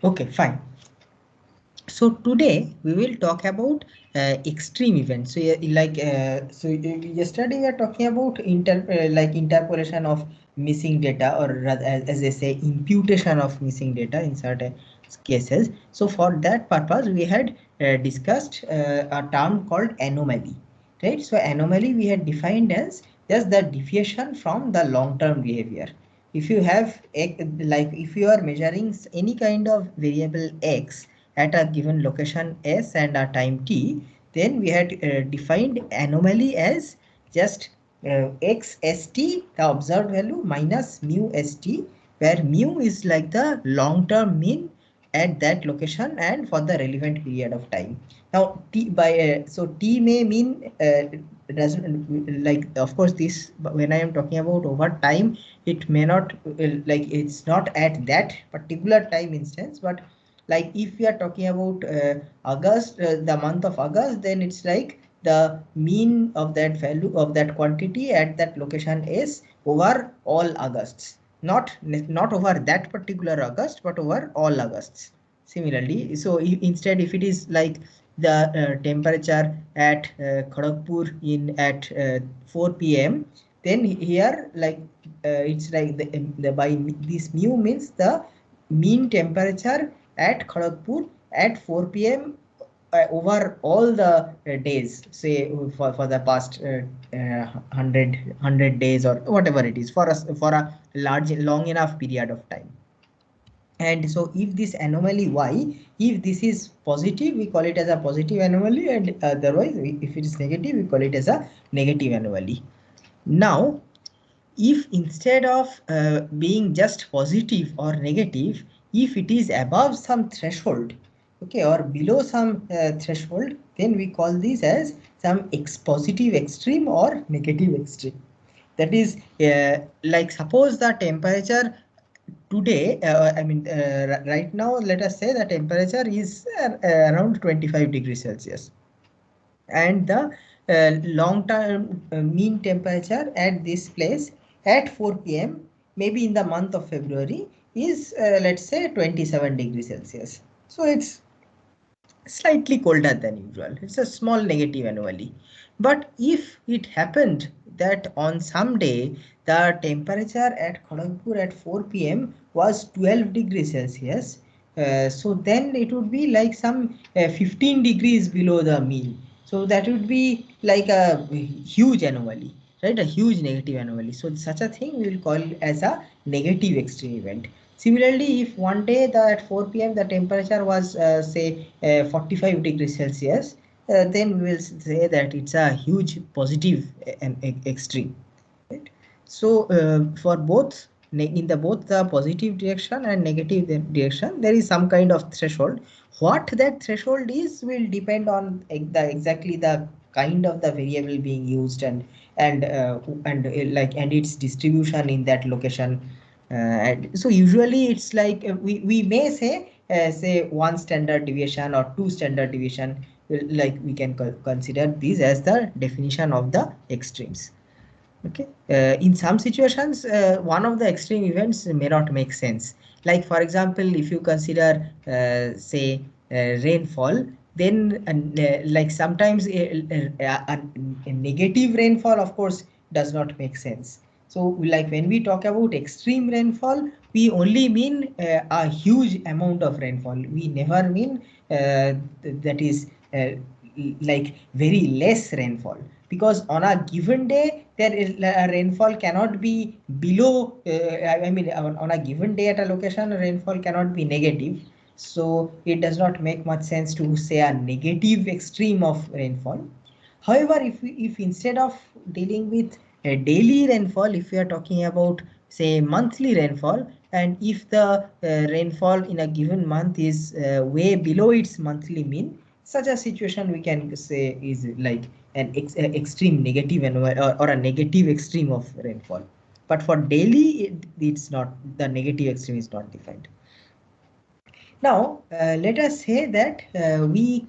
Okay, fine. So today we will talk about extreme events. So yesterday we are talking about interpolation of missing data, or rather, as they say, imputation of missing data in certain cases. So for that purpose we had discussed a term called anomaly, right? So anomaly we had defined as just the deviation from the long-term behavior. If you have if you are measuring any kind of variable x at a given location s and a time t, then we had defined anomaly as just x st, the observed value, minus mu st, where mu is like the long term mean at that location and for the relevant period of time. Now t by so t may mean doesn't, like, of course, this, when I am talking about over time, it may not like it's not at that particular time instance, but like if we are talking about August, the month of August, then it's like the mean of that value of that quantity at that location is over all Augusts, not over that particular August, but over all Augusts. Similarly, so instead, if it is like the temperature at Kharagpur in at 4 p.m., then here, like it's like the by this mu means the mean temperature at Kharagpur at 4 p.m. Over all the days, say for the past 100 days or whatever it is, for a long enough period of time. And so if this anomaly y, if this is positive, we call it as a positive anomaly, and otherwise if it is negative, we call it as a negative anomaly. Now if instead of being just positive or negative, if it is above some threshold, okay, or below some threshold, then we call this as some positive extreme or negative extreme. That is like suppose the temperature today, right now, let us say the temperature is around 25 degrees Celsius, and the long term mean temperature at this place at 4 p.m. maybe in the month of February is let's say 27 degrees Celsius. So it's slightly colder than usual. It's a small negative anomaly. But if it happened that on some day the temperature at Kharagpur at 4 p.m. was 12 degrees Celsius, so then it would be like some 15 degrees below the mean. So that would be like a huge anomaly, right? A huge negative anomaly. So such a thing we will call it as a negative extreme event. Similarly, if one day at 4 p.m. the temperature was say 45 degrees Celsius, then we will say that it's a huge positive extreme. Right? So for both in the both the positive direction and negative direction, there is some kind of threshold. What that threshold is will depend on exactly the kind of the variable being used, and its distribution in that location. So usually it's like we may say one standard deviation or two standard deviation. Like we can consider these as the definition of the extremes. Okay, in some situations, one of the extreme events may not make sense. Like for example, if you consider say rainfall, then like sometimes a negative rainfall, of course, does not make sense. So like when we talk about extreme rainfall, we only mean a huge amount of rainfall. We never mean that is like very less rainfall, because on a given day there is rainfall cannot be below on a given day at a location rainfall cannot be negative. So it does not make much sense to say a negative extreme of rainfall. However, if instead of dealing with a daily rainfall, if we are talking about say monthly rainfall, and if the rainfall in a given month is way below its monthly mean, such a situation we can say is like an extreme negative or a negative extreme of rainfall. But for daily, it's not, the negative extreme is not defined. Now let us say that we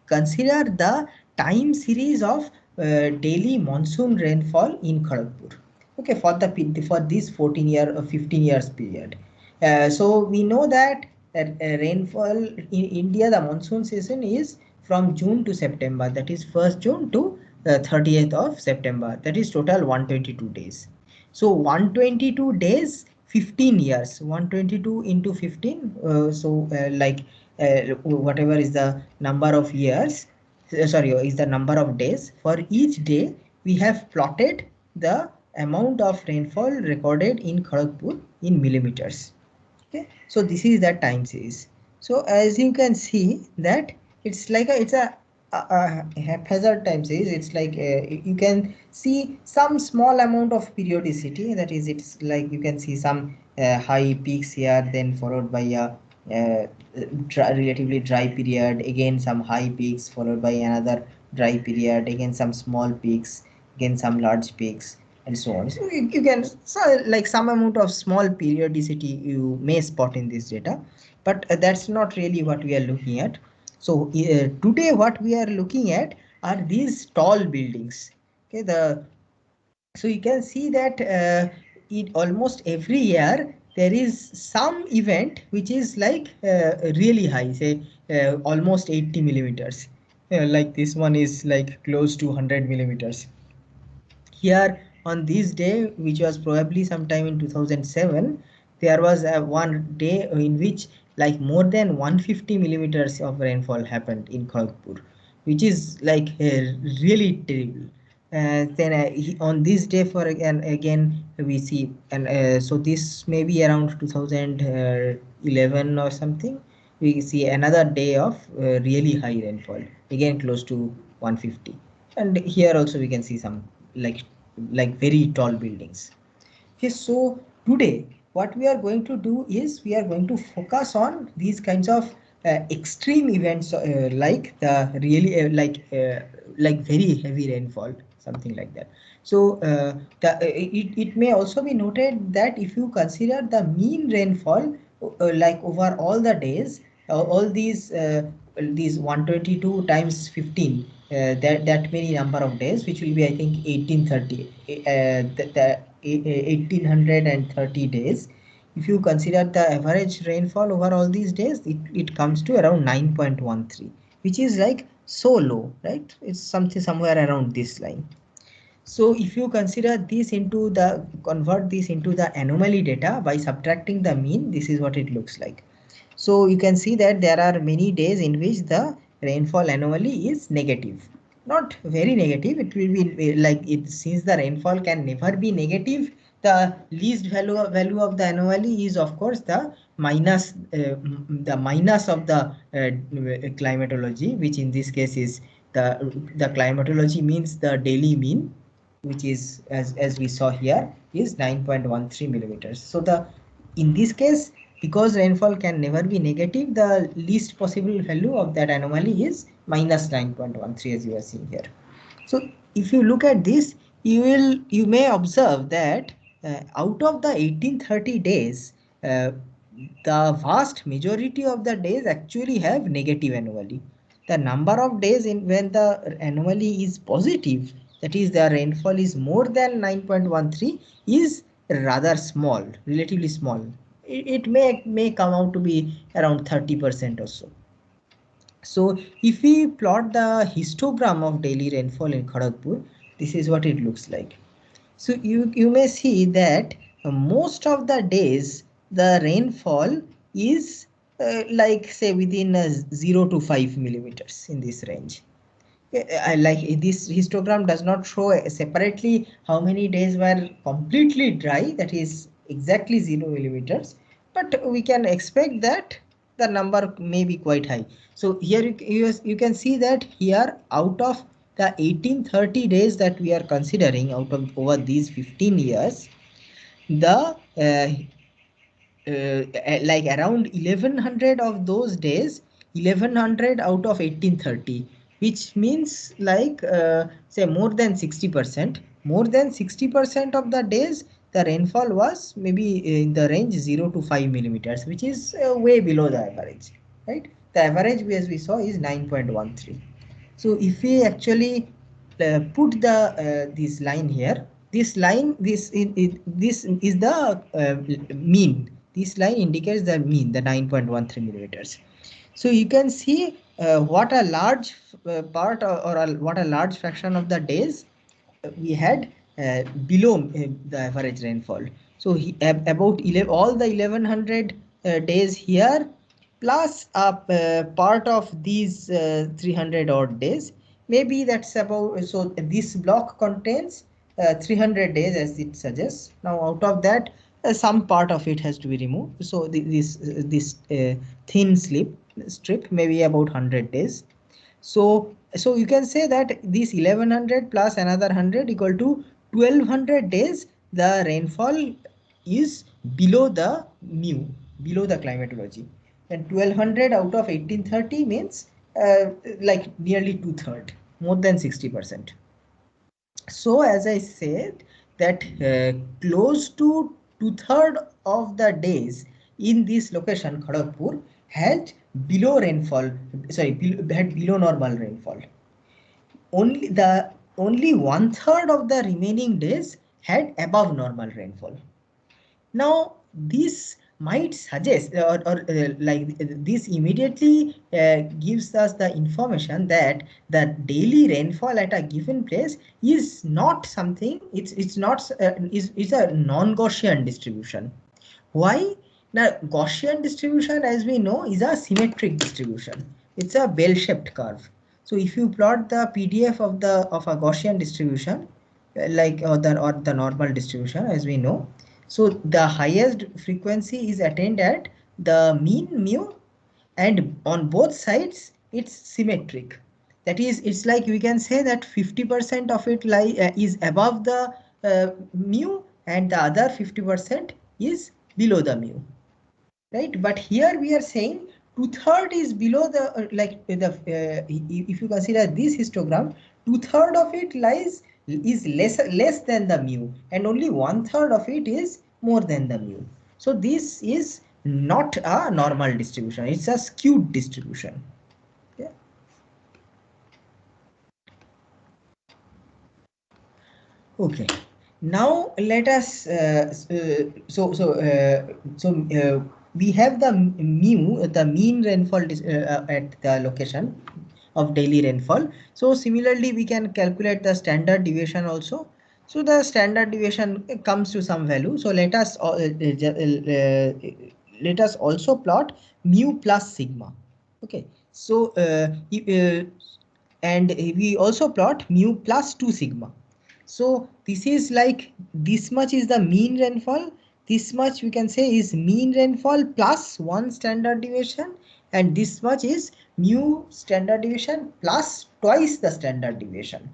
consider the time series of daily monsoon rainfall in Kharagpur. Okay, for this 14 year or 15 years period. So we know that rainfall in India, the monsoon season is from June to September. That is 1st June to 30th of September. That is total 122 days. So 122 days, 15 years. 122 into 15. Whatever is the number of years. Sorry, is the number of days. For each day, we have plotted the amount of rainfall recorded in Kharagpur in millimeters. Okay, so this is the time series. So as you can see that it's like a haphazard time series. It's like you can see some small amount of periodicity, that is it's like you can see some high peaks here, then followed by a relatively dry period, again some high peaks followed by another dry period, again some small peaks, again some large peaks, and so on. So you can, so like some amount of small periodicity you may spot in this data, but that's not really what we are looking at. So today what we are looking at are these tall buildings. Okay, so you can see that it almost every year there is some event which is like really high, say almost 80 millimeters. Like this one is like close to 100 millimeters. Here on this day, which was probably sometime in 2007, there was one day in which like more than 150 millimeters of rainfall happened in Kharagpur, which is like really terrible. Then on this day for again we see, and so this may be around 2011 or something, we see another day of really high rainfall, again close to 150. And here also we can see some like very tall buildings. Okay, so today what we are going to do is we are going to focus on these kinds of extreme events, like the really like very heavy rainfall, something like that. So it may also be noted that if you consider the mean rainfall like over all the days, all these 122 times 15, that many number of days, which will be I think 1830, the 1830 days. If you consider the average rainfall over all these days, it comes to around 9.13, which is like so low, right? It's something somewhere around this line. So if you consider this into the, convert this into the anomaly data by subtracting the mean, this is what it looks like. So you can see that there are many days in which the rainfall anomaly is negative. Not very negative, it will be like it, since the rainfall can never be negative, the least value of the anomaly is of course the minus of the climatology, which in this case is the climatology means the daily mean, which is as we saw here is 9.13 millimeters. So the, in this case, because rainfall can never be negative, the least possible value of that anomaly is minus 9.13, as you are seeing here. So if you look at this, you may observe that out of the 1830 days, the vast majority of the days actually have negative anomaly. The number of days in when the anomaly is positive, that is the rainfall is more than 9.13, is rather small, relatively small. It may come out to be around 30% or so. So if we plot the histogram of daily rainfall in Kharagpur, this is what it looks like. So you may see that most of the days the rainfall is like say within 0 to 5 millimeters in this range. Like this histogram does not show separately how many days were completely dry, that is exactly 0 millimeters, but we can expect that the number may be quite high. So here you can see that here out of the 1830 days that we are considering out of over these 15 years, the like around 1100 of those days, 1100 out of 1830, which means like say more than 60%, more than 60% of the days the rainfall was maybe in the range 0 to 5 millimeters, which is way below the average, right? The average, as we saw, is 9.13. So if we actually put the this line here, this line, this is the mean, This line indicates the mean, the 9.13 millimeters. So you can see what a large part what a large fraction of the days we had below the average rainfall. So about 11, all the 1100 days here plus a part of these 300 odd days, maybe that's about, so this block contains 300 days as it suggests. Now out of that some part of it has to be removed, so this thin strip maybe about 100 days. So you can say that this 1100 plus another 100 equal to 1200 days the rainfall is below the mu, below the climatology, and 1200 out of 1830 means like nearly 2/3, more than 60%. So as I said that close to 2/3 of the days in this location Kharagpur had below rainfall, had below normal rainfall. Only 1/3 of the remaining days had above normal rainfall. Now this might suggest like this immediately gives us the information that the daily rainfall at a given place is not something, it's not is a non-Gaussian distribution. Why? Now Gaussian distribution, as we know, is a symmetric distribution. It's a bell-shaped curve. So if you plot the PDF of a Gaussian distribution, like the normal distribution, as we know, so the highest frequency is attained at the mean mu, and on both sides it's symmetric. That is, it's like we can say that 50% of it is above the mu, and the other 50% is below the mu, right? But here we are saying 2/3 is below the if you consider this histogram, 2/3 of it is less than the mu, and only 1/3 of it is more than the mu. So this is not a normal distribution, it's a skewed distribution. Yeah. Okay, now let us we have the mu, the mean rainfall at the location of daily rainfall. So similarly we can calculate the standard deviation also. So the standard deviation comes to some value. So let us also plot mu plus sigma. Okay, so and we also plot mu plus 2 sigma. So this is like, this much is the mean rainfall, this much we can say is mean rainfall plus 1 standard deviation, and this much is mu standard deviation plus twice the standard deviation.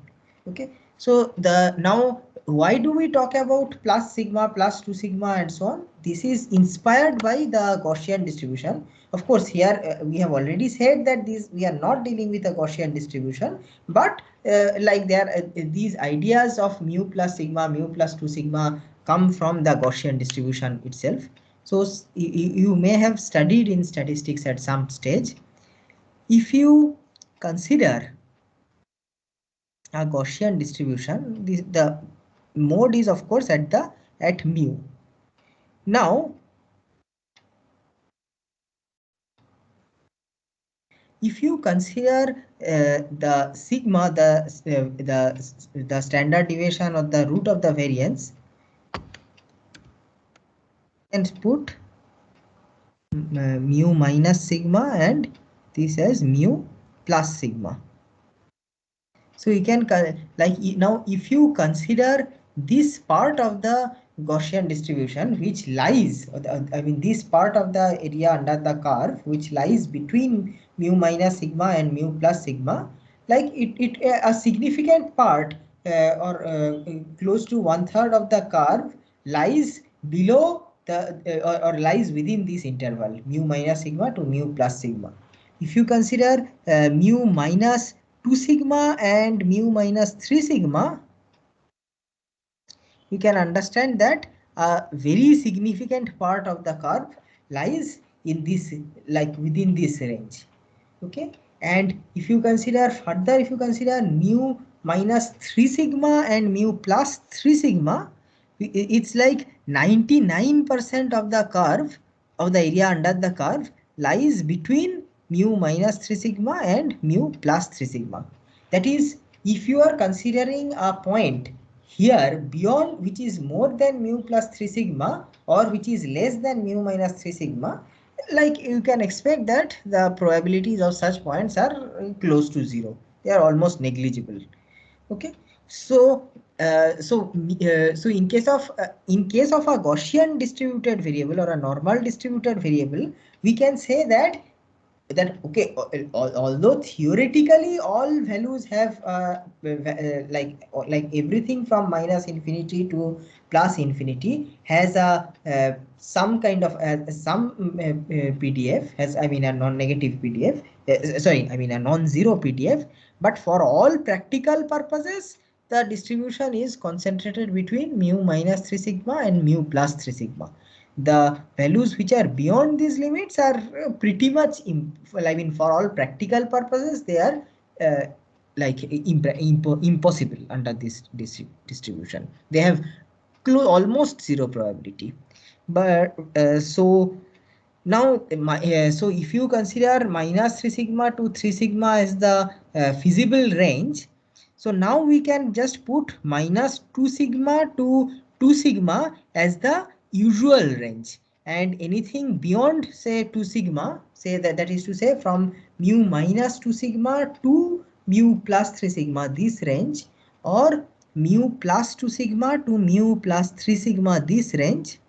Okay, so now why do we talk about plus sigma, plus 2 sigma and so on? This is inspired by the Gaussian distribution. Of course here we have already said that we are not dealing with a Gaussian distribution, but like there these ideas of mu plus sigma, mu plus 2 sigma come from the Gaussian distribution itself. So you may have studied in statistics at some stage. If you consider a Gaussian distribution, the mode is of course at mu. Now if you consider the sigma, the standard deviation or the root of the variance, and put mu minus sigma and this as mu plus sigma. So you can now if you consider this part of the Gaussian distribution which lies, I mean this part of the area under the curve which lies between mu minus sigma and mu plus sigma, like a significant part or close to 1/3 of the curve lies below the or lies within this interval mu minus sigma to mu plus sigma. If you consider mu minus 2 sigma and mu minus 3 sigma, you can understand that a very significant part of the curve lies in this, like within this range. Okay, and if you consider further, if you consider mu minus 3 sigma and mu plus 3 sigma, it's like 99% of the curve of the area under the curve lies between mu minus 3 sigma and mu plus 3 sigma. That is, if you are considering a point here beyond which is more than mu plus 3 sigma or which is less than mu minus 3 sigma, like you can expect that the probabilities of such points are close to zero. They are almost negligible. Okay, so so in case of a Gaussian distributed variable or a normal distributed variable, we can say that okay, although theoretically all values have like everything from minus infinity to plus infinity has a some kind of some PDF has, I mean, a non-negative PDF, sorry, I mean a non-zero PDF, but for all practical purposes the distribution is concentrated between mu minus 3 sigma and mu plus 3 sigma. The values which are beyond these limits are pretty much, I mean, for all practical purposes, they are like impossible under this distribution. They have almost zero probability. But so now so if you consider minus 3 sigma to 3 sigma as the feasible range, so now we can just put minus 2 sigma to 2 sigma as the usual range, and anything beyond say 2 sigma, say that is to say from mu minus 2 sigma to mu plus 3 sigma, this range, or mu plus 2 sigma to mu plus 3 sigma, this range,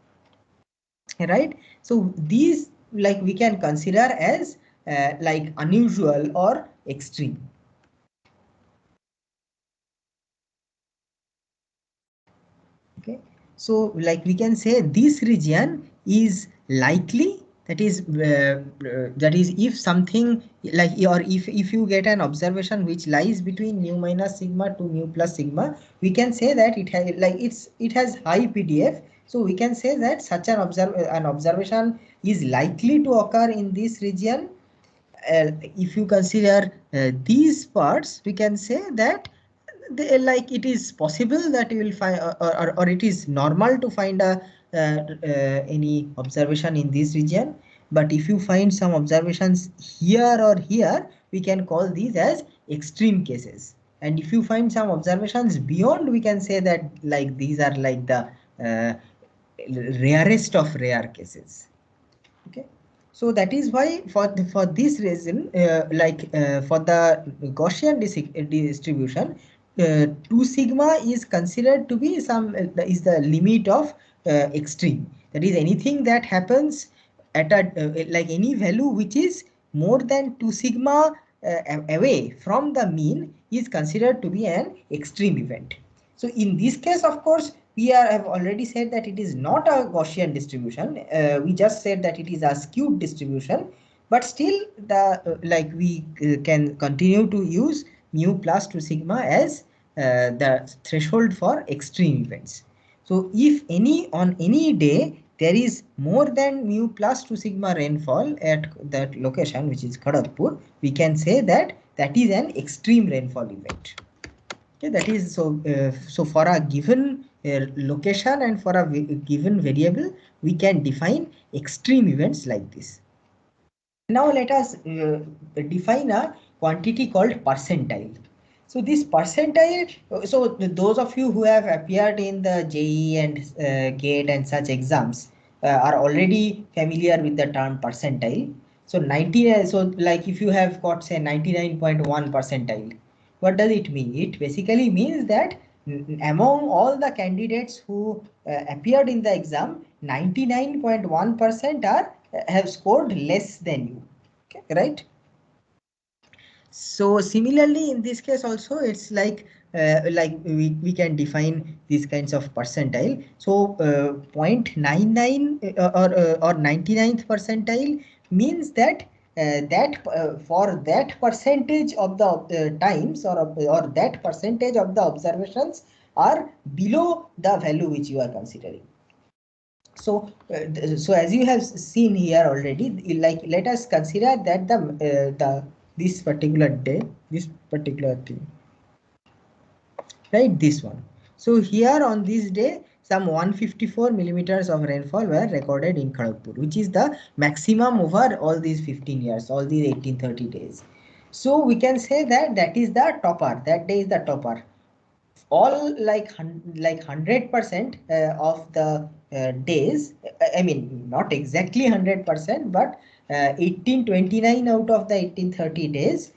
right? So these, like, we can consider as like unusual or extreme. Okay, so like we can say this region is likely, that is if something like, or if you get an observation which lies between mu minus sigma to mu plus sigma, we can say that it has, like, it has high PDF. So we can say that such an observation is likely to occur in this region. If you consider these parts, we can say that like it is possible that you will find, or it is normal to find a any observation in this region. But if you find some observations here or here, we can call these as extreme cases. And if you find some observations beyond, we can say that like these are like the rarest of rare cases. Okay, so that is why for this reason, for the Gaussian distribution, 2 sigma is considered to be is the limit of extreme. That is, anything that happens at a like any value which is more than 2 sigma away from the mean is considered to be an extreme event. So in this case, of course, we have already said that it is not a Gaussian distribution. We just said that it is a skewed distribution, but still like we can continue to use mu plus 2 sigma as the threshold for extreme events. So if on any day there is more than mu plus 2 sigma rainfall at that location, which is Kharagpur, we can say that that is an extreme rainfall event. Okay, that is so for a given location and for a given variable, we can define extreme events like this. Now let us define a quantity called percentile. So this percentile, so those of you who have appeared in the JEE and GATE and such exams are already familiar with the term percentile. So 90, so like if you have got say 99.1 percentile, what does it mean? It basically means that among all the candidates who appeared in the exam, 99.1% are have scored less than you. Okay, right? So similarly, in this case also, it's like we can define these kinds of percentile. So 0.99 or 99th percentile means that for that percentage of the times or that percentage of the observations are below the value which you are considering. So so as you have seen here already, like let us consider that the this particular day, this particular thing, right, this one. So here on this day, some 154 millimeters of rainfall were recorded in Kharagpur, which is the maximum over all these 15 years, all these 1830 days. So we can say that that is the topper. That day is the topper. All like 100% of the days. I mean, not exactly 100%, but 1829 out of the 1830 days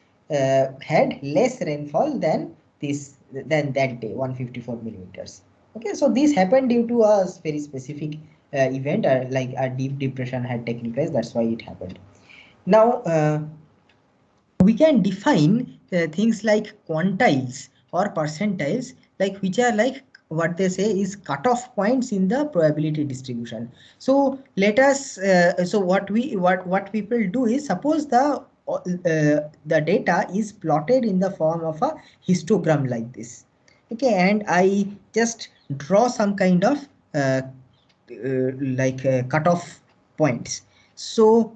had less rainfall than that day, 154 millimeters. Okay, so this happened due to a very specific event, like a deep depression had taken place. That's why it happened. Now we can define things like quantiles or percentiles, like which are like what they say is cutoff points in the probability distribution. So let us so what people do is, suppose the data is plotted in the form of a histogram like this. Okay, and I just draw some kind of cutoff points. So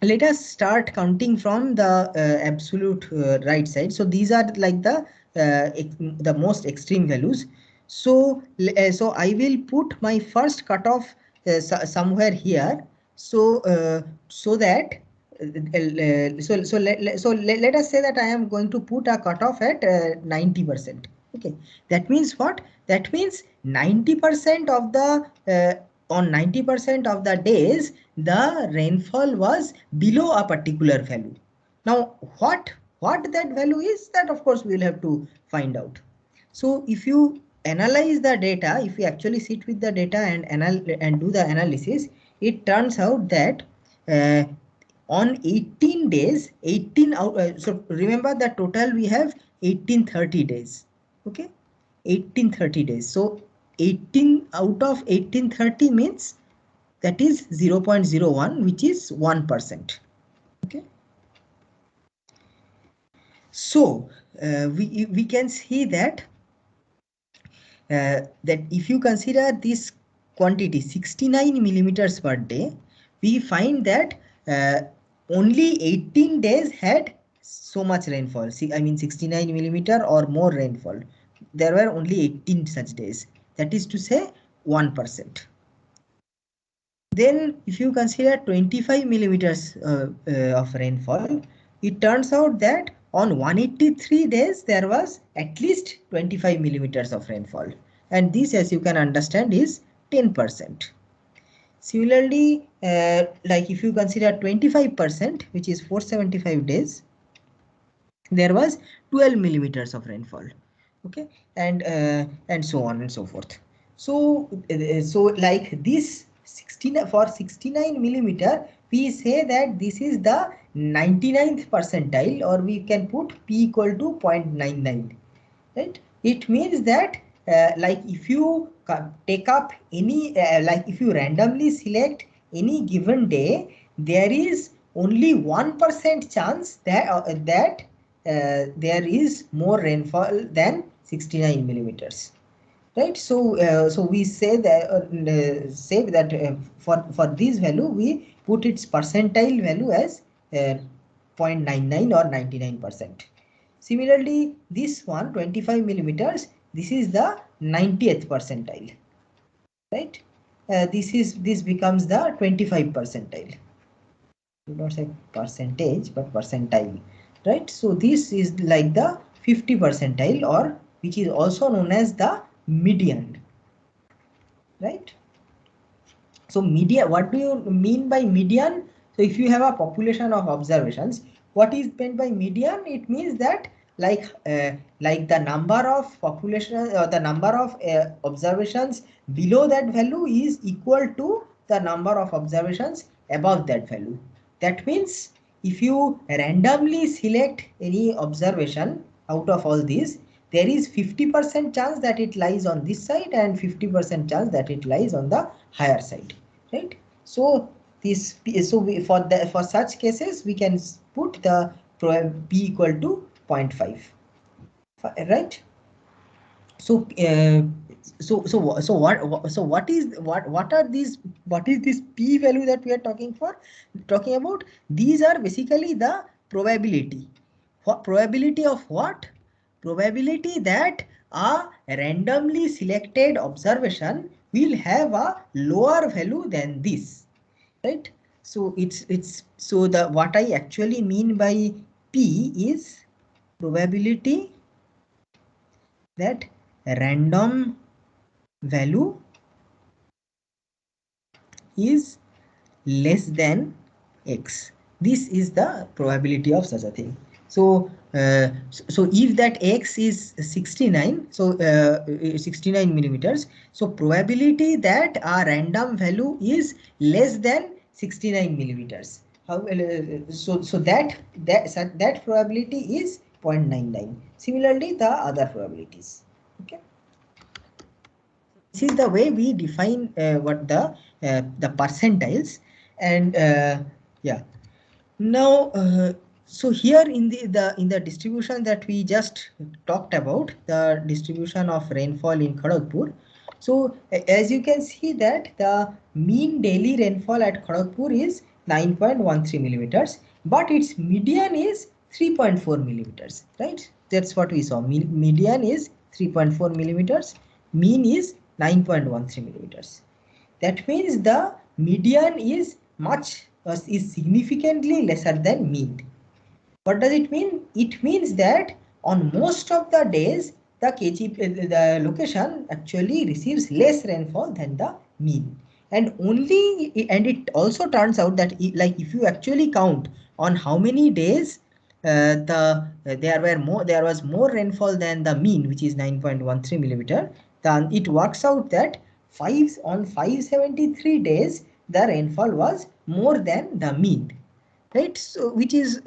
let us start counting from the absolute right side. So these are like the most extreme values. So so I will put my first cutoff somewhere here. So so that let us say that I am going to put a cutoff at 90%. Okay, that means what? That means 90% of the on 90% of the days the rainfall was below a particular value. Now what that value is, that of course we will have to find out. So if you analyze the data, if you actually sit with the data and do the analysis, it turns out that uh, on 18 days, 18 out, so remember that total we have 1830 days. Okay, 1830 days. So 18 out of 1830 means that is 0.01, which is 1%. Okay, so we can see that that if you consider this quantity 69 millimeters per day, we find that only 18 days had so much rainfall. See, I mean 69 millimeter or more rainfall. There were only 18 such days. That is to say 1%. Then if you consider 25 millimeters of rainfall, it turns out that on 183 days there was at least 25 millimeters of rainfall, and this, as you can understand, is 10%. Similarly, like if you consider 25%, which is 475 days, there was 12 millimeters of rainfall. Okay, and so on and so forth. So so like this 16 for 69 millimeter, we say that this is the 99th percentile, or we can put p equal to 0.99, right? It means that like if you take up any like if you randomly select any given day, there is only 1% chance that there is more rainfall than 69 millimeters, right? So so we say that for this value we put its percentile value as 0.99 or 99%. Similarly, this one 25 millimeters, this is the 90th percentile, right? This becomes the 25 percentile. Do not say percentage but percentile, right? So this is like the 50 percentile, or which is also known as the median, right? So median, what do you mean by median? So if you have a population of observations, what is meant by median? It means that like the number of population or the number of observations below that value is equal to the number of observations above that value. That means if you randomly select any observation out of all these, there is 50% chance that it lies on this side and 50% chance that it lies on the higher side, right? So this for such cases we can put the p equal to 0.5, right? So what are these, what is this p value that we are talking about? These are basically the probability. Probability of what? Probability that a randomly selected observation will have a lower value than this, right? So it's so the what I actually mean by P is probability that random value is less than x. This is the probability of such a thing. So so if that x is 69, so 69 millimeters, so probability that a random value is less than 69 millimeters. How so that probability is 0.99. Similarly, the other probabilities. Okay. This is the way we define what the percentiles. And yeah, now so here in the distribution that we just talked about, the distribution of rainfall in Kharagpur. So as you can see that the mean daily rainfall at Kharagpur is 9.13 millimeters, but its median is 3.4 millimeters, right? That's what we saw. Median is 3.4 millimeters, mean is 9.13 millimeters. That means the median is is significantly lesser than mean. What does it mean? It means that on most of the days the the location actually receives less rainfall than the mean. And it also turns out that like if you actually count on how many days there was more rainfall than the mean, which is 9.13 millimeter, then it works out that 573 days the rainfall was more than the mean, right? So which is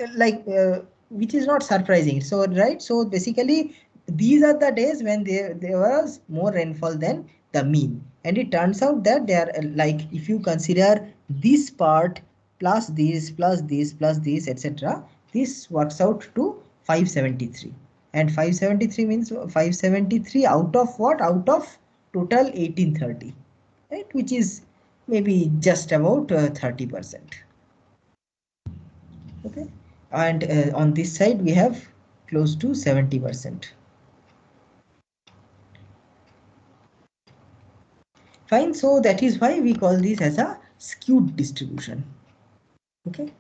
which is not surprising. So right, so basically these are the days when there was more rainfall than the mean. And it turns out that they are like if you consider this part plus this plus this etc., this works out to 573. And 573 means 573 out of what? Out of total 1830, right? Which is maybe just about 30%. Okay. And on this side we have close to 70%. Fine. So that is why we call this as a skewed distribution. Okay.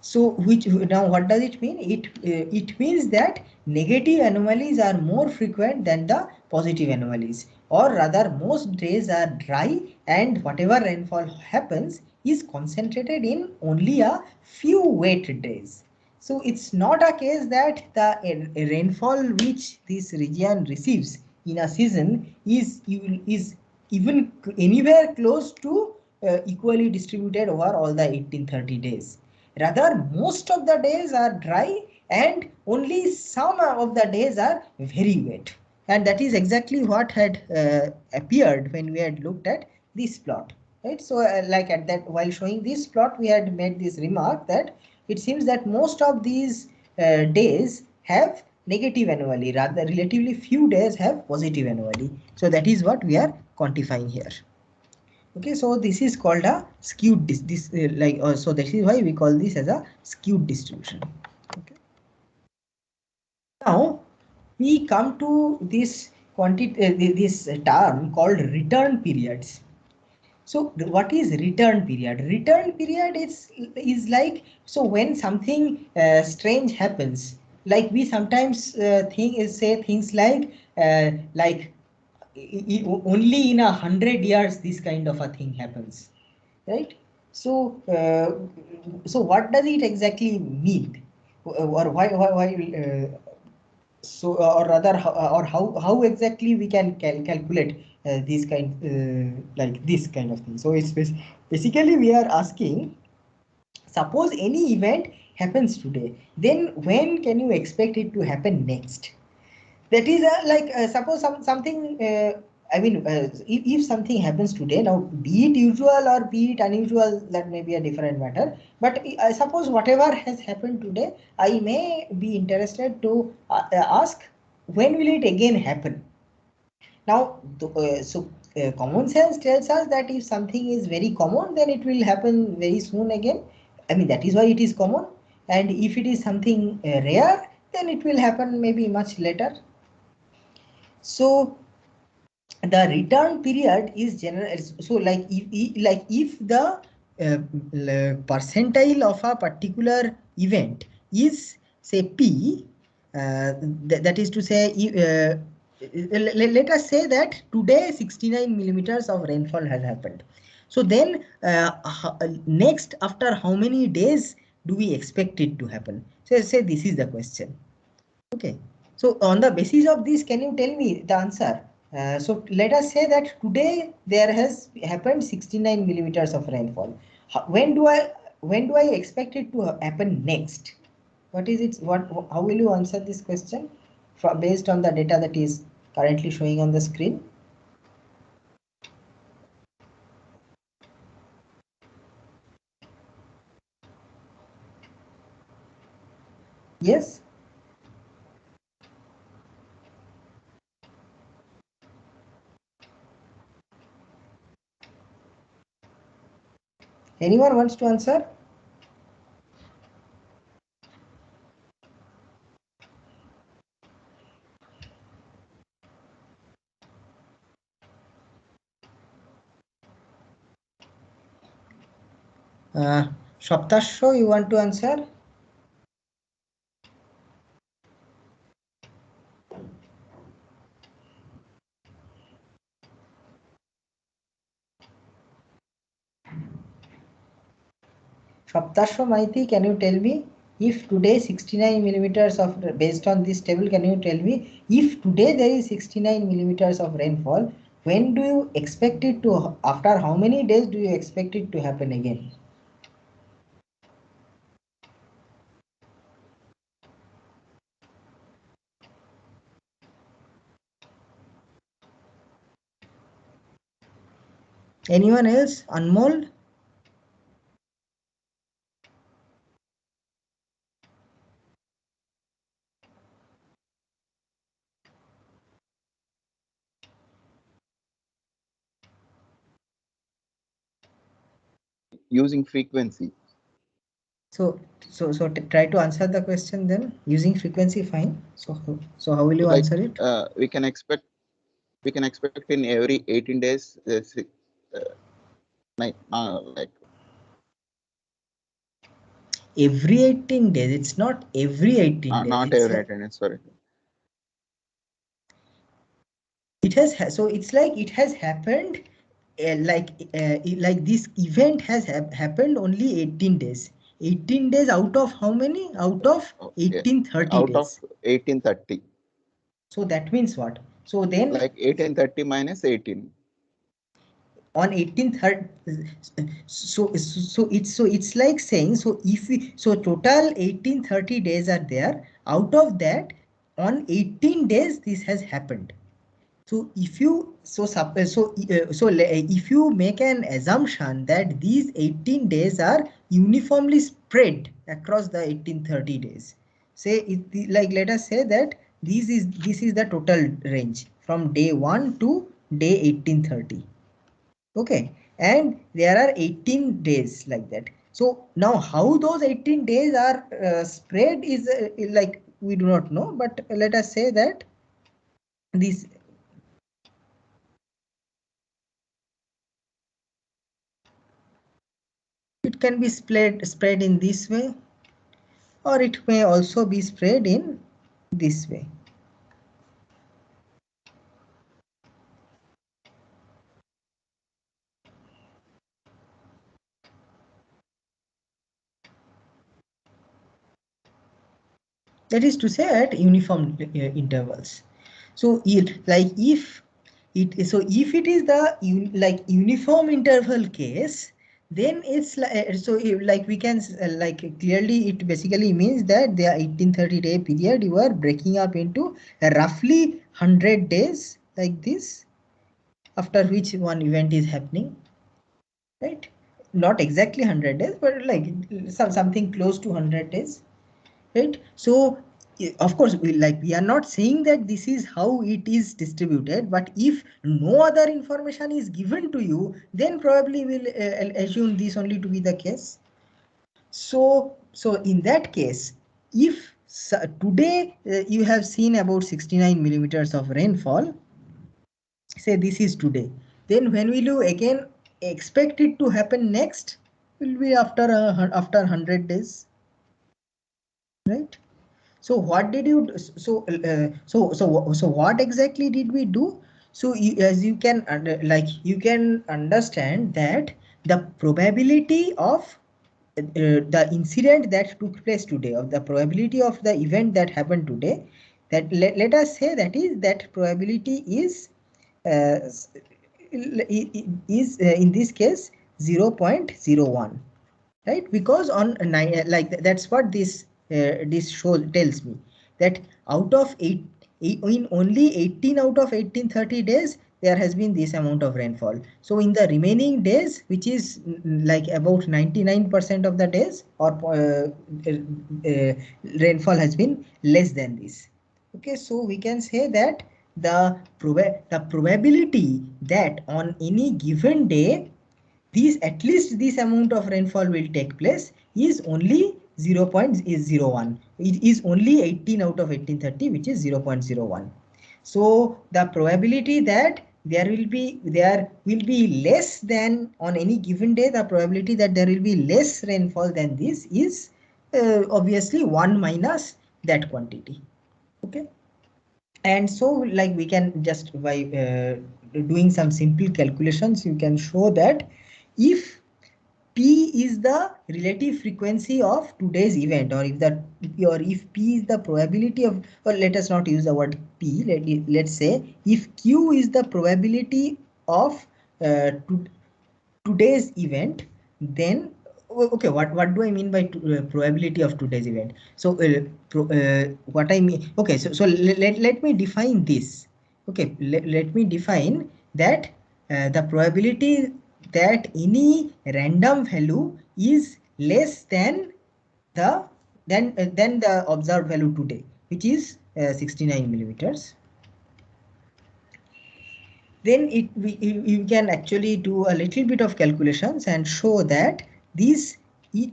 So which now what does it mean? It means that negative anomalies are more frequent than the positive anomalies, or rather most days are dry and whatever rainfall happens is concentrated in only a few wet days. So it's not a case that the rainfall which this region receives in a season is even anywhere close to equally distributed over all the 1830 days. Rather, most of the days are dry and only some of the days are very wet. And that is exactly what had appeared when we had looked at this plot. Right? So like at that, while showing this plot, we had made this remark that it seems that most of these days have negative anomaly, rather relatively few days have positive anomaly. So that is what we are quantifying here. Okay, so this is called a skewed so that is why we call this as a skewed distribution. Okay. Now we come to this this term called return periods. So what is return period? Return period is like, so when something strange happens, like we sometimes say things like only in 100 years this kind of a thing happens, right? So so what does it exactly mean, or why so or rather or how exactly we can calculate this kind like this kind of thing? So it's basically we are asking, suppose any event happens today, then when can you expect it to happen next? That is suppose something I mean if something happens today, now be it usual or be it unusual, that may be a different matter, but I suppose whatever has happened today, I may be interested to ask when will it again happen. Now common sense tells us that if something is very common, then it will happen very soon again. I mean, that is why it is common. And if it is something rare, then it will happen maybe much later. So the return period is general. So like if the percentile of a particular event is say p, that is to say, let us say that today 69 millimeters of rainfall has happened. So then next, after how many days do we expect it to happen? So say this is the question. Okay, so on the basis of this, can you tell me the answer? So let us say that today there has happened 69 millimeters of rainfall. When do I expect it to happen next? What is it? How will you answer this question based on the data that is currently showing on the screen? Yes. Anyone wants to answer? Saptasho, you want to answer? Saptasho Maiti, can you tell me, if today 69 millimeters of, based on this table, can you tell me if today there is 69 millimeters of rainfall, when do you expect it to, after how many days do you expect it to happen again? Anyone else? Anmol? Using frequency. So try to answer the question then using frequency. Fine. So how will you Like answer it? we can expect in every 18 days, like Every 18 days. It's not every 18 days. not It's every 18 days. Sorry. it has so it's like it has happened, like this event has happened only 18 days. 18 days out of how many? Out of Yeah. 1830 Out of days. 1830. So that means what? So then Like 1830 minus 18. on 1830, so it's like saying, so if we, so total 1830 days are there. Out of that, on 18 days this has happened. So if you if you make an assumption that these 18 days are uniformly spread across the 1830 days, say it, like let us say that this is the total range from day 1 to day 1830. Okay, and there are 18 days like that. So now how those 18 days are spread is like we do not know, but let us say that this, it can be spread in this way, or it may also be spread in this way. That is to say at uniform intervals. So like if if it is the like uniform interval case, then it's like, like we can like clearly it basically means that the 1830-day period you are breaking up into roughly 100 days like this, after which one event is happening, right? Not exactly 100 days, but like something close to 100 days, right? So of course we are not saying that this is how it is distributed, but if no other information is given to you, then probably we'll assume this only to be the case. So in that case, if So today you have seen about 69 millimeters of rainfall. Say this is today. Then when will you again expect it to happen next? Will be after 100 days, right? So what did you so what exactly did we do? So as you can you can understand that the probability of the incident that took place today, of the probability of the event that happened today, that let us say that probability is in this case 0.01, right? Because on that's what this show tells me, that out of in only 18 out of 1830 days there has been this amount of rainfall. So in the remaining days, which is like about 99% of the days, or rainfall has been less than this. Okay, so we can say that the probability that on any given day at least this amount of rainfall will take place is only 0.01. It is only 18 out of 1830, which is 0.01. So the probability that there will be less than on any given day, the probability that there will be less rainfall than this is obviously 1 minus that quantity. Okay, and so like we can just by doing some simple calculations, you can show that if P is the relative frequency of today's event, or if P is the probability of, or let us not use the word P, let's say if Q is the probability of today's event, then okay, what do I mean by probability of today's event? So what I mean, okay, so let me define this. Okay, let me define that the probability that any random value is less than the observed value today, which is 69 millimeters. Then you can actually do a little bit of calculations and show that these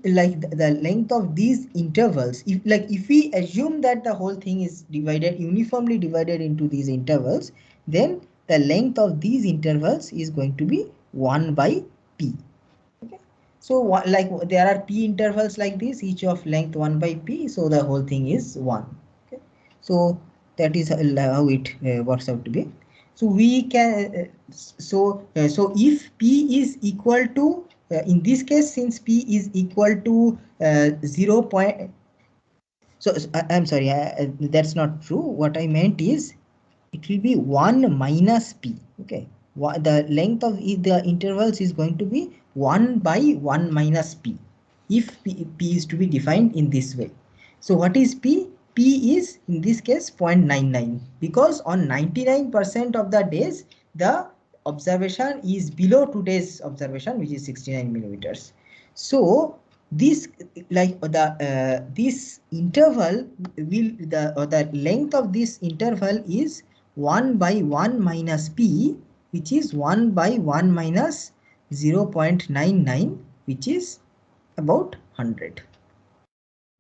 like the length of these intervals, if we assume that the whole thing is uniformly divided into these intervals, then the length of these intervals is going to be 1 by p. Okay, so like there are p intervals like this, each of length 1 by p, so the whole thing is 1. Okay, so that is how it works out to be. So we can so if p is equal to in this case, since p is equal to 0 point, so I'm sorry, that's not true. What I meant is it will be 1 minus p. Okay, the length of the intervals is going to be 1 by 1 minus p, if p is to be defined in this way. So what is p? P is in this case 0.99, because on 99% of the days the observation is below today's observation, which is 69 millimeters. So this this interval will the length of this interval is 1 by 1 minus p, which is 1 by 1 minus 0.99, which is about 100.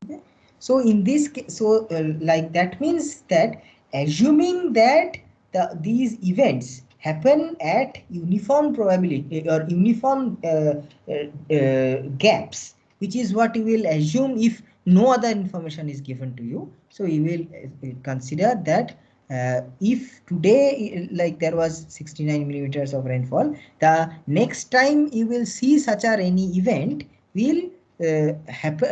Okay. So in this case, so like that means that assuming that these events happen at uniform probability or uniform gaps, which is what you will assume if no other information is given to you. So you will consider that if today like there was 69 millimeters of rainfall, the next time you will see such a rainy event will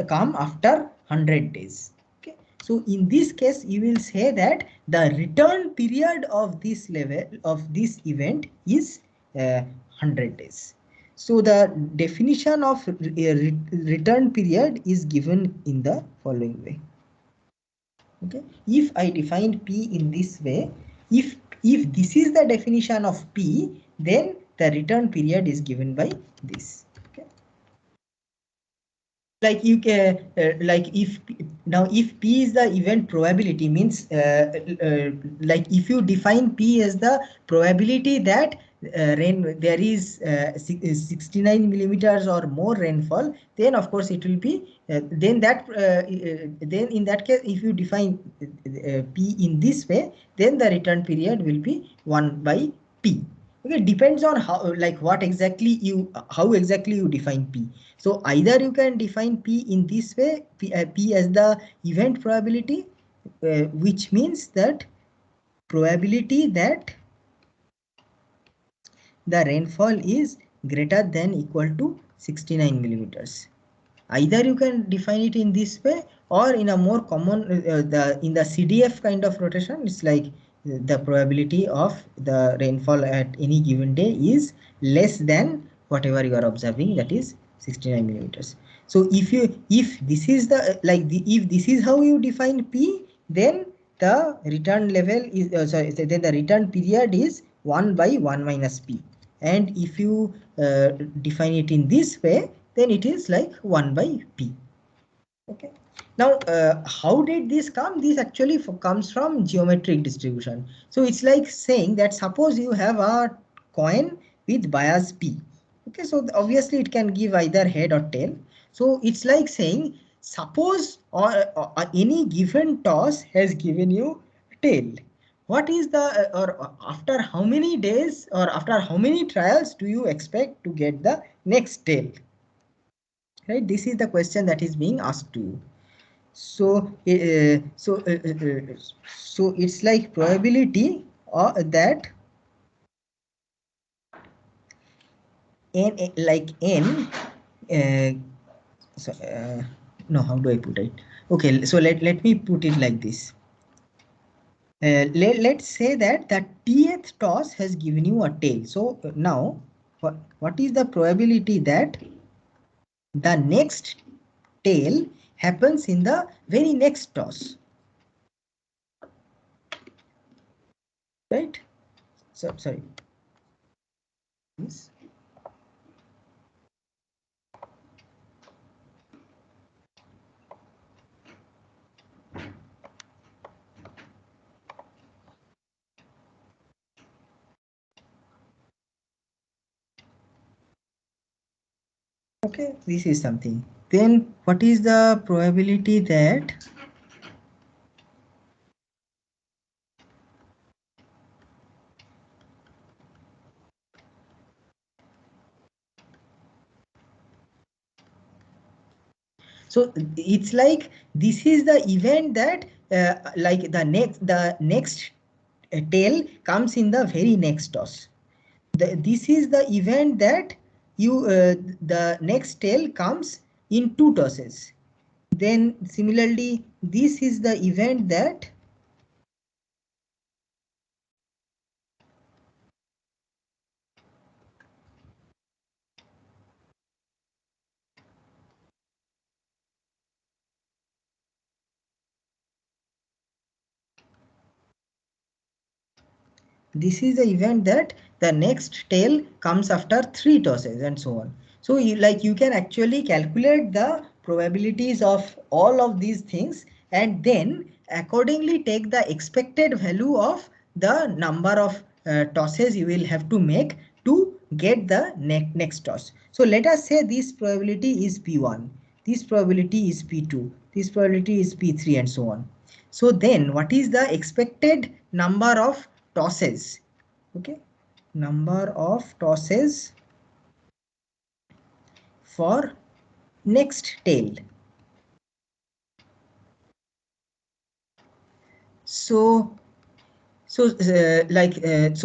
come after 100 days. Okay, so in this case you will say that the return period of this level of this event is 100 days. So the definition of return period is given in the following way. Okay, if I define p in this way, if this is the definition of p, then the return period is given by this. Okay, like you can like if now if p is the event probability, means like if you define p as the probability that there is 69 millimeters or more rainfall, then of course it will be then in that case, if you define P in this way, then the return period will be 1 by P. Okay, depends on how, like what exactly how exactly you define P. So either you can define P in this way, P as the event probability, which means that probability that the rainfall is greater than equal to 69 millimeters. Either you can define it in this way, or in a more common in the CDF kind of notation, it's like the probability of the rainfall at any given day is less than whatever you are observing, that is 69 millimeters. So if this is the if this is how you define P, then the return level is then the return period is 1 by 1 minus P. And if you define it in this way, then it is like 1 by P. Okay. Now, how did this come? This actually comes from geometric distribution. So it's like saying that suppose you have a coin with bias P. Okay, so obviously it can give either head or tail. So it's like saying suppose any given toss has given you tail. What is the or after how many days or after how many trials do you expect to get the next tail? Right, this is the question that is being asked to you. So so it's like probability that n like n no, how do I put it? Okay, so let me put it like this. Let's say that the tth toss has given you a tail. So now what is the probability that the next tail happens in the very next toss? Right? So sorry. Yes. Okay, this is something. Then what is the probability that so it's like this is the event that like the next tail comes in the very next toss. This is the event that the next tail comes in two tosses. Then similarly, this is the event that this is the event that the next tail comes after 3 tosses and so on. So you can actually calculate the probabilities of all of these things and then accordingly take the expected value of the number of tosses you will have to make to get the next toss. So let us say this probability is P1, this probability is P2, this probability is P3 and so on. So then what is the expected number of tosses? Okay, number of tosses for next tail. So so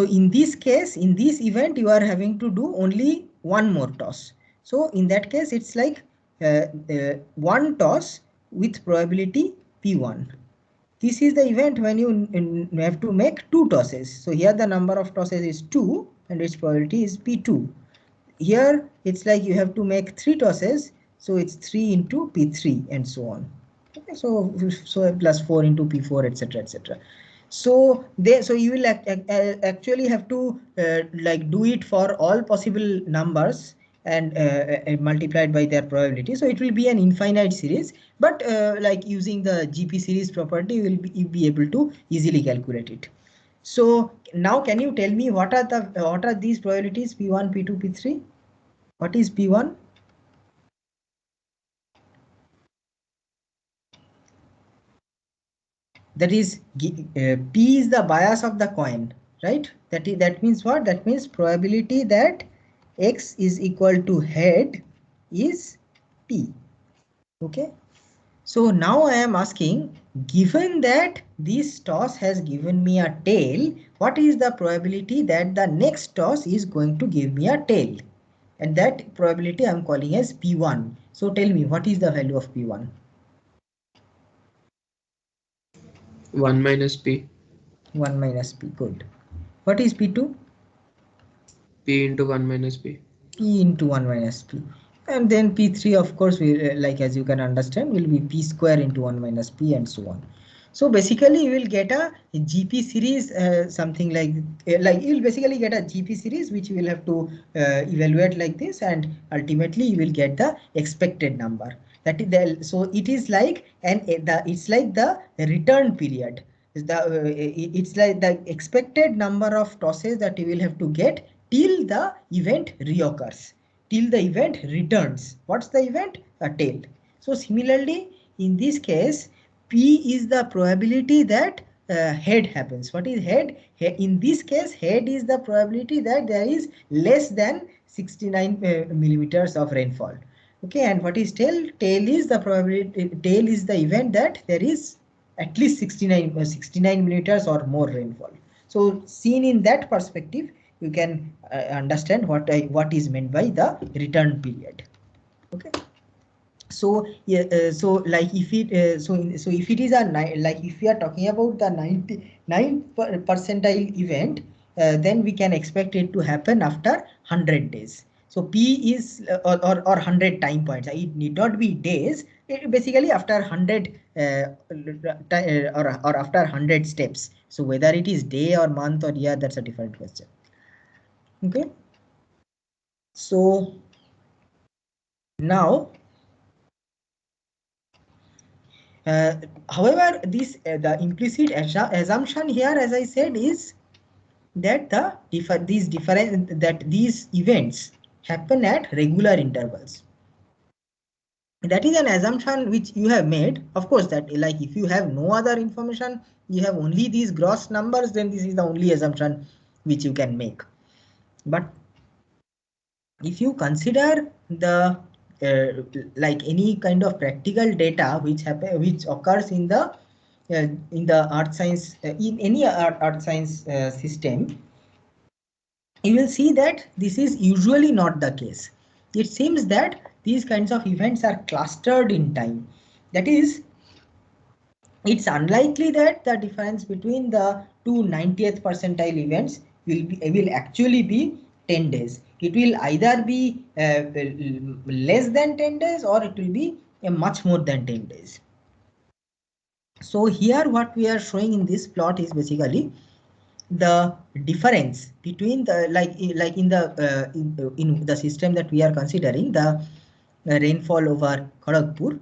in this case, in this event, you are having to do only one more toss. So in that case, it's like one toss with probability P1. This is the event when you have to make two tosses. So here the number of tosses is 2 and its probability is P2. Here it's like you have to make 3 tosses. So it's 3 into P3 and so on. Okay, so plus 4 into P4, etc., etc. So you will actually have to like do it for all possible numbers and multiplied by their probability. So it will be an infinite series, but like using the GP series property, you'll be able to easily calculate it. So now can you tell me what are these probabilities P1, P2, P3? What is P1? That is P is the bias of the coin, right? That means what? That means probability that X is equal to head is P. Okay. So now I am asking, given that this toss has given me a tail, what is the probability that the next toss is going to give me a tail? And that probability I am calling as P1. So tell me, what is the value of P1? 1 minus P. 1 minus P, good. What is P2? P into 1 minus P. P into 1 minus P. And then P3, of course, will, like as you can understand, will be P square into 1 minus P and so on. So basically you will get a GP series, something like you will basically get a GP series which you will have to evaluate like this, and ultimately you will get the expected number. That is so it is like it's like the return period. It's like the expected number of tosses that you will have to get till the event reoccurs, till the event returns. What's the event? A tail. So similarly, in this case, P is the probability that head happens. What is head? In this case, head is the probability that there is less than 69 millimeters of rainfall. Okay, and what is tail? Tail is the probability. Tail is the event that there is at least 69 millimeters or more rainfall. So seen in that perspective, you can understand what is meant by the return period. Okay. So yeah, so like if it so if it is a like if we are talking about the 99 percentile event, then we can expect it to happen after 100 days. So P is or 100 time points. It need not be days. Basically after 100 or after 100 steps. So whether it is day or month or year, that's a different question. Okay. So now however, this the implicit assumption here, as I said, is that these events happen at regular intervals. That is an assumption which you have made. Of course, that like if you have no other information, you have only these gross numbers, then this is the only assumption which you can make. But if you consider the like any kind of practical data which occurs in the earth science in any earth science system, you will see that this is usually not the case. It seems that these kinds of events are clustered in time. That is, it's unlikely that the difference between the two 90th percentile events will actually be 10 days. It will either be less than 10 days or it will be much more than 10 days. So here what we are showing in this plot is basically the difference between the like in the in the system that we are considering, the rainfall over Kharagpur.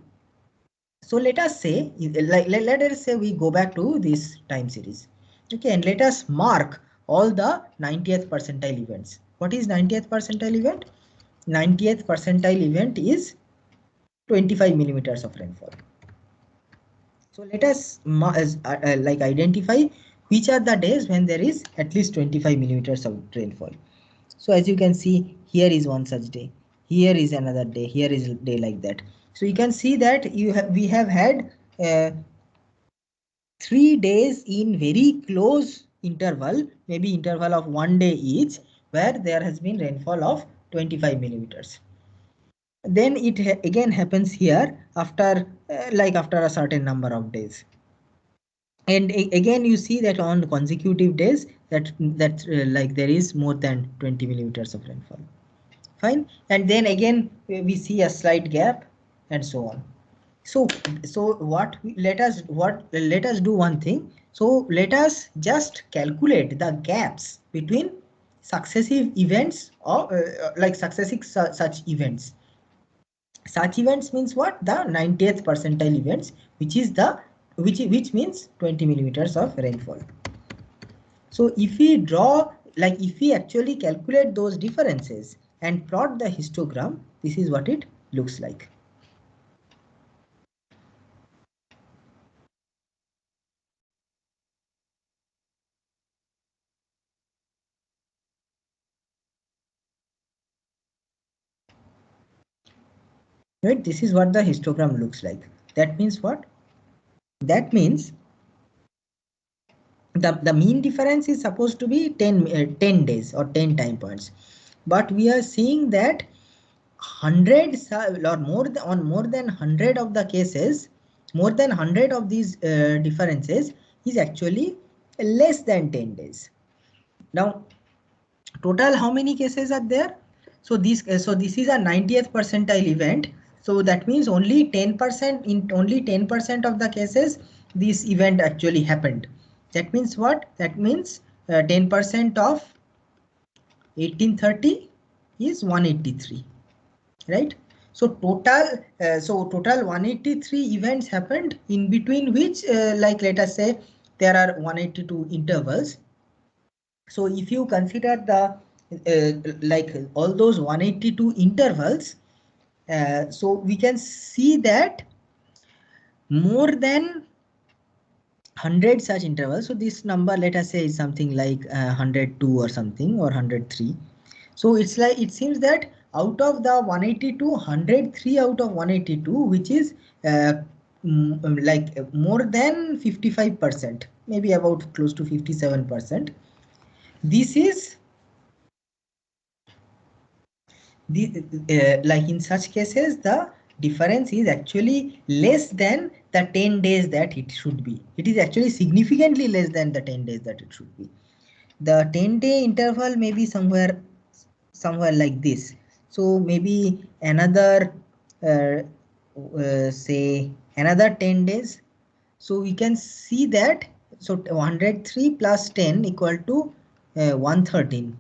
So let us say, let us say we go back to this time series. Okay, and let us mark all the 90th percentile events. What is 90th percentile event? 90th percentile event is 25 millimeters of rainfall. So let us like identify which are the days when there is at least 25 millimeters of rainfall. So as you can see, here is one such day, here is another day, here is a day like that. So you can see that we have had 3 days in very close interval, maybe interval of 1 day each, where there has been rainfall of 25 millimeters. Then it again happens here after after a certain number of days. And again you see that on consecutive days that like there is more than 20 millimeters of rainfall. Fine. And then again we see a slight gap and so on. So let us do one thing. So let us just calculate the gaps between successive events or successive such events. Such events means what? The 90th percentile events, which is the which means 20 millimeters of rainfall. So if we draw, like if we actually calculate those differences and plot the histogram, this is what it looks like. Right, this is what the histogram looks like. That means what? That means the mean difference is supposed to be 10 days or 10 time points, but we are seeing that hundreds or more than 100 of the cases, more than 100 of these differences is actually less than 10 days. Now total how many cases are there? So this is a 90th percentile event, so that means only 10%, in only 10% of the cases this event actually happened. That means what? That means 10% of 1830 is 183, right? So total 183 events happened, in between which like let us say there are 182 intervals. So if you consider the like all those 182 intervals, so we can see that more than 100 such intervals. So this number, let us say, is something like 102 or something, or 103. So it's like, it seems that out of the 182, 103 out of 182, which is like more than 55%, maybe about close to 57%. This is the like in such cases the difference is actually less than the 10 days that it should be. It is actually significantly less than the 10 days that it should be. The 10-day interval may be somewhere like this. So maybe another say another 10 days. So we can see that, so 103 plus 10 equal to 113.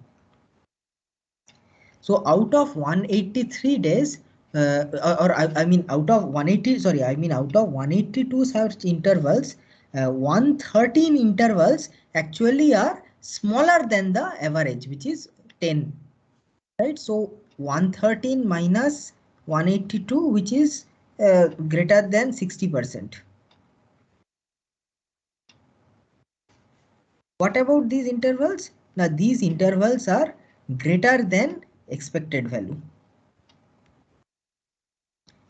So out of 183 days, I mean out of 180, sorry, I mean out of 182 such intervals, 113 intervals actually are smaller than the average, which is 10, right? So 113 minus 182, which is greater than 60%. What about these intervals? Now these intervals are greater than expected value.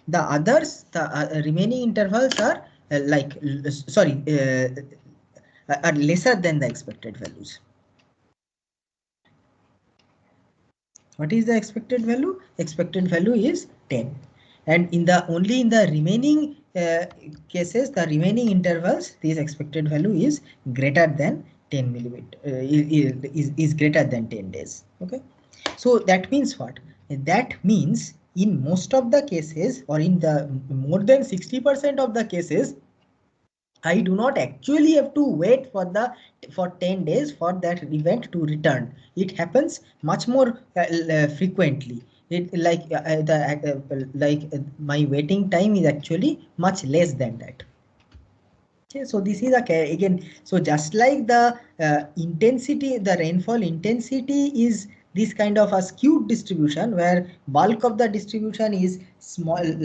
The others, the remaining intervals are are lesser than the expected values. What is the expected value? Expected value is 10, and in the only in the remaining cases, the remaining intervals, this expected value is greater than 10 millimeter, is greater than 10 days. Okay, so that means what? That means in most of the cases, or in the more than 60% of the cases, I do not actually have to wait for 10 days for that event to return. It happens much more frequently. It my waiting time is actually much less than that. Okay, so this is again, so just like the intensity, the rainfall intensity is this kind of a skewed distribution where bulk of the distribution is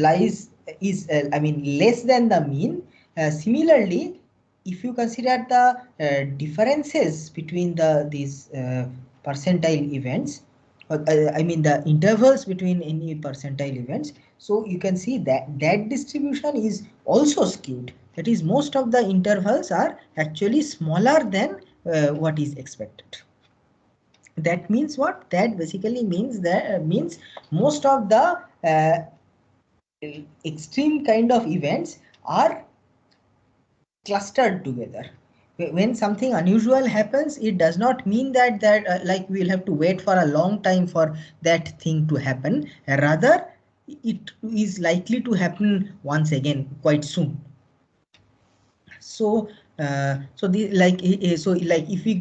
I mean less than the mean. Similarly, if you consider the differences between these percentile events, I mean the intervals between any percentile events, so you can see that that distribution is also skewed. That is, most of the intervals are actually smaller than what is expected. That means what? That basically means that means most of the extreme kind of events are clustered together. When something unusual happens, it does not mean that like we'll have to wait for a long time for that thing to happen. Rather, it is likely to happen once again quite soon. So so if we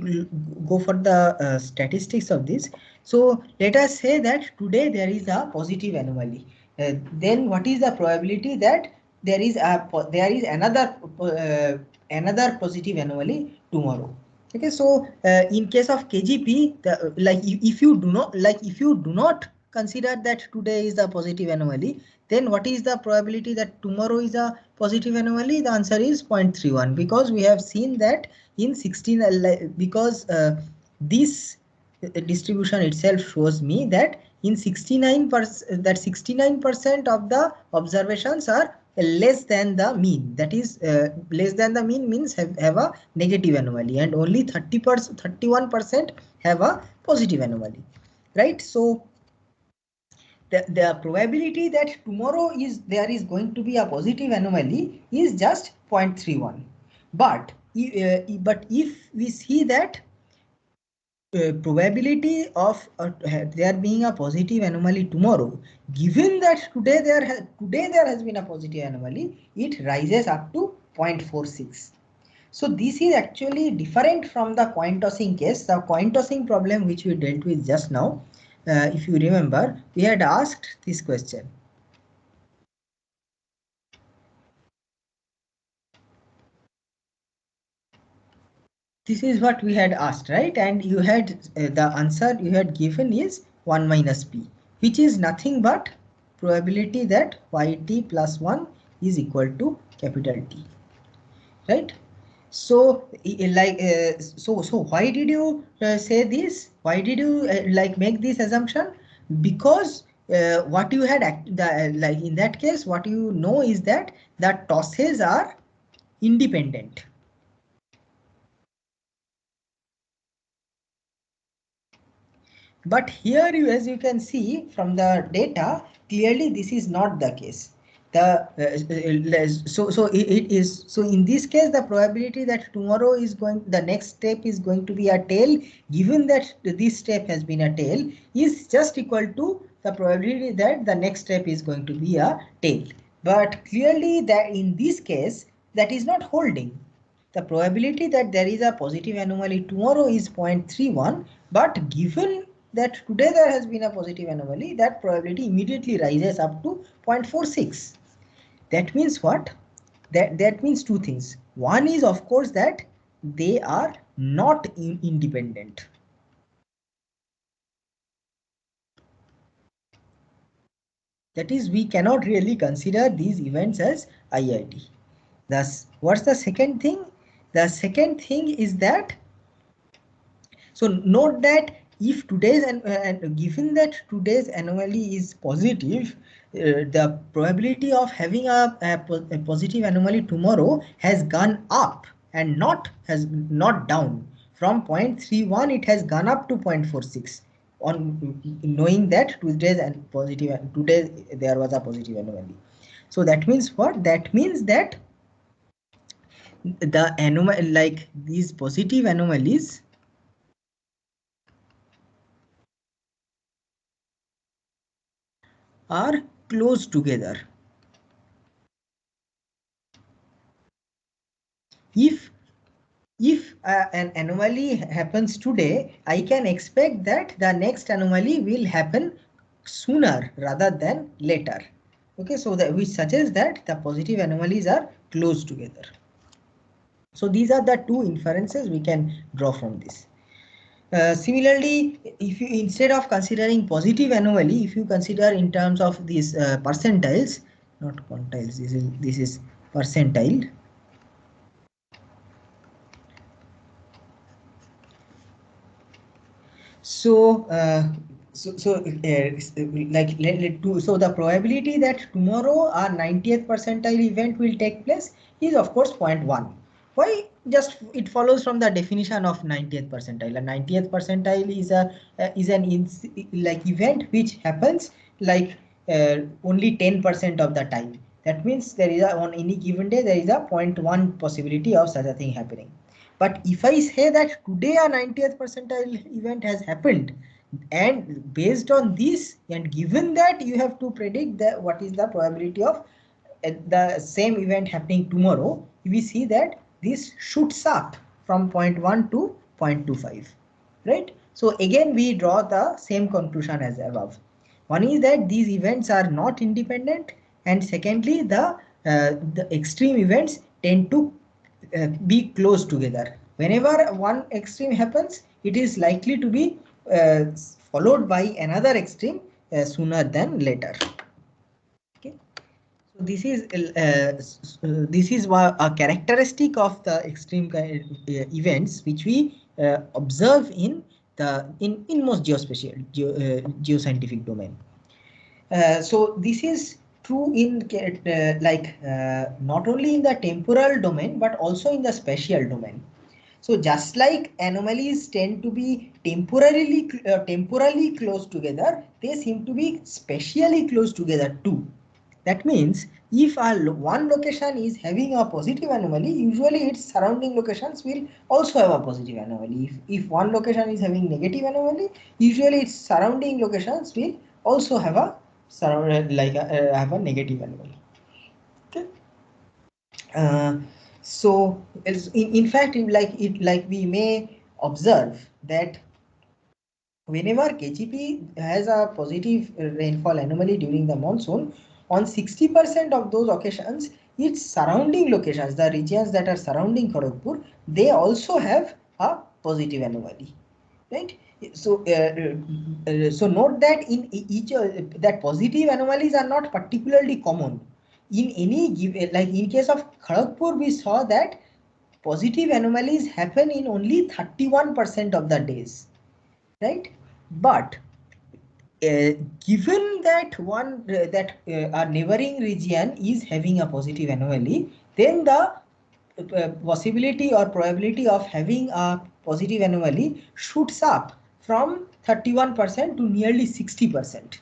go for the statistics of this, so let us say that today there is a positive anomaly. Then what is the probability that there is another positive anomaly tomorrow? Okay, so in case of KGP, if you do not consider that today is a positive anomaly, then what is the probability that tomorrow is a positive anomaly? The answer is 0.31, because we have seen that in 16 because this distribution itself shows me that in 69% that 69% of the observations are less than the mean. That is less than the mean means have a negative anomaly, and only 31% have a positive anomaly, right? So the probability that tomorrow there is going to be a positive anomaly is just 0.31. But if we see that probability of there being a positive anomaly tomorrow, given that today there has been a positive anomaly, it rises up to 0.46. So this is actually different from the coin tossing case. The coin tossing problem which we dealt with just now, if you remember, we had asked this question. This is what we had asked, right? And you had the answer you had given is 1 minus p, which is nothing but probability that yt plus 1 is equal to capital T, right? So so why did you say this? Why did you make this assumption? Because what you had like in that case, what you know is that the tosses are independent. But here, as you can see from the data, clearly this is not the case. It is so in this case the probability that tomorrow is going, the next step is going to be a tail, given that this step has been a tail, is just equal to the probability that the next step is going to be a tail. But clearly that in this case that is not holding. The probability that there is a positive anomaly tomorrow is 0.31, but given that today there has been a positive anomaly, that probability immediately rises up to 0.46. That means what? That means two things. One is, of course, that they are not independent. That is, we cannot really consider these events as IIT. Thus, what's the second thing? The second thing is that, so note that if today's and given that today's anomaly is positive, the probability of having a positive anomaly tomorrow has gone up and not down. From 0.31 it has gone up to 0.46, on knowing that today there was a positive anomaly. So that means what? That means that the anomaly, like these positive anomalies, are close together. If an anomaly happens today, I can expect that the next anomaly will happen sooner rather than later. Okay, so that which suggests that the positive anomalies are close together. So these are the two inferences we can draw from this. Similarly, if you, instead of considering positive anomaly, if you consider in terms of these percentiles, not quantiles, this is percentile. So so the probability that tomorrow a 90th percentile event will take place is of course 0.1. Why? Just it follows from the definition of 90th percentile. A 90th percentile is an event which happens only 10% of the time. That means there is on any given day there is a 0.1 possibility of such a thing happening. But if I say that today a 90th percentile event has happened, and based on this, and given that you have to predict what is the probability of the same event happening tomorrow, we see that this shoots up from 0.1 to 0.25, right? So again, we draw the same conclusion as above. One is that these events are not independent, and secondly, the extreme events tend to be close together. Whenever one extreme happens, it is likely to be followed by another extreme sooner than later. Okay. So this is a characteristic of the extreme events which we observe in most geoscientific domain. So this is true in not only in the temporal domain but also in the spatial domain. So just like anomalies tend to be temporally close together, they seem to be spatially close together too. That means if one location is having a positive anomaly, usually its surrounding locations will also have a positive anomaly. If one location is having negative anomaly, usually its surrounding locations will also have a have a negative anomaly. Okay. So in fact, we may observe that whenever KGP has a positive rainfall anomaly during the monsoon, on 60% of those occasions, its surrounding locations, the regions that are surrounding Kharagpur, they also have a positive anomaly, right? So, so note that in each that positive anomalies are not particularly common. In any given, like in case of Kharagpur, we saw that positive anomalies happen in only 31% of the days, right? But given that a neighboring region is having a positive anomaly, then the possibility or probability of having a positive anomaly shoots up from 31% to nearly 60%.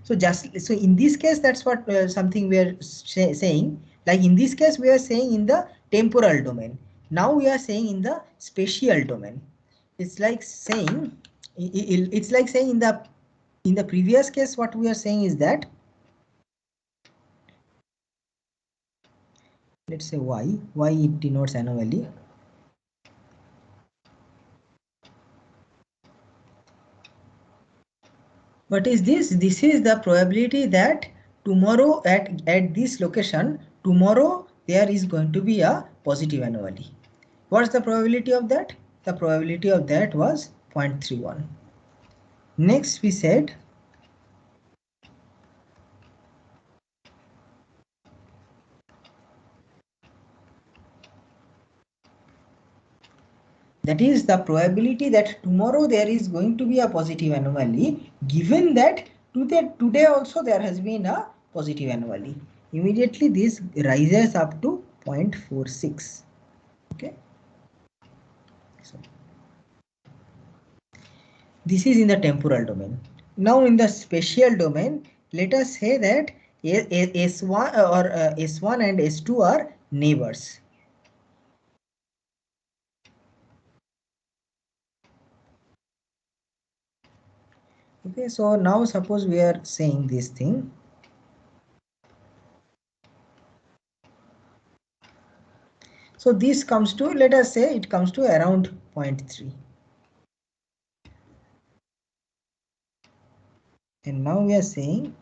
So in this case, that's what something we are saying. Like in this case, we are saying in the temporal domain. Now we are saying in the spatial domain. It's like saying in the previous case, what we are saying is that, let's say y it denotes anomaly. What is this? This is the probability that tomorrow at this location, tomorrow there is going to be a positive anomaly. What's the probability of that? The probability of that was 0.31. Next we said that is the probability that tomorrow there is going to be a positive anomaly, given that today also there has been a positive anomaly. Immediately this rises up to 0.46. Okay. So this is in the temporal domain. Now in the spatial domain, let us say that S1 S1 and S2 are neighbors. Okay, so now suppose we are saying this thing. So this comes to, let us say it comes to around 0.3. And now we are saying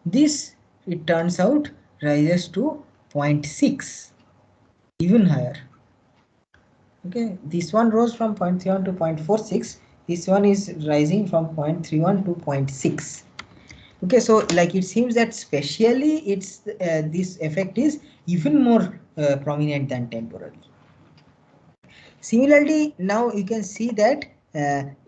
this, it turns out, rises to 0.6, even higher. Okay, this one rose from 0.31 to 0.46. This one is rising from 0.31 to 0.6. Okay, so like it seems that spatially it's this effect is even more prominent than temporally. Similarly, now you can see that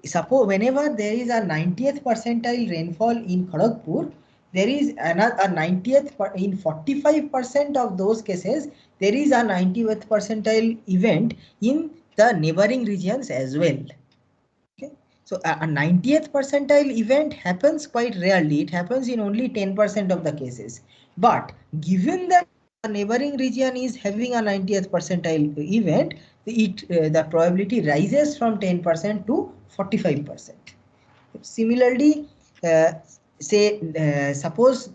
suppose whenever there is a 90th percentile rainfall in Kharagpur, there is another 90th in 45% of those cases, there is a 90th percentile event in the neighboring regions as well. Okay, so a 90th percentile event happens quite rarely. It happens in only 10% of the cases. But given that the neighboring region is having a 90th percentile event, the probability rises from 10% to 45%. Similarly, suppose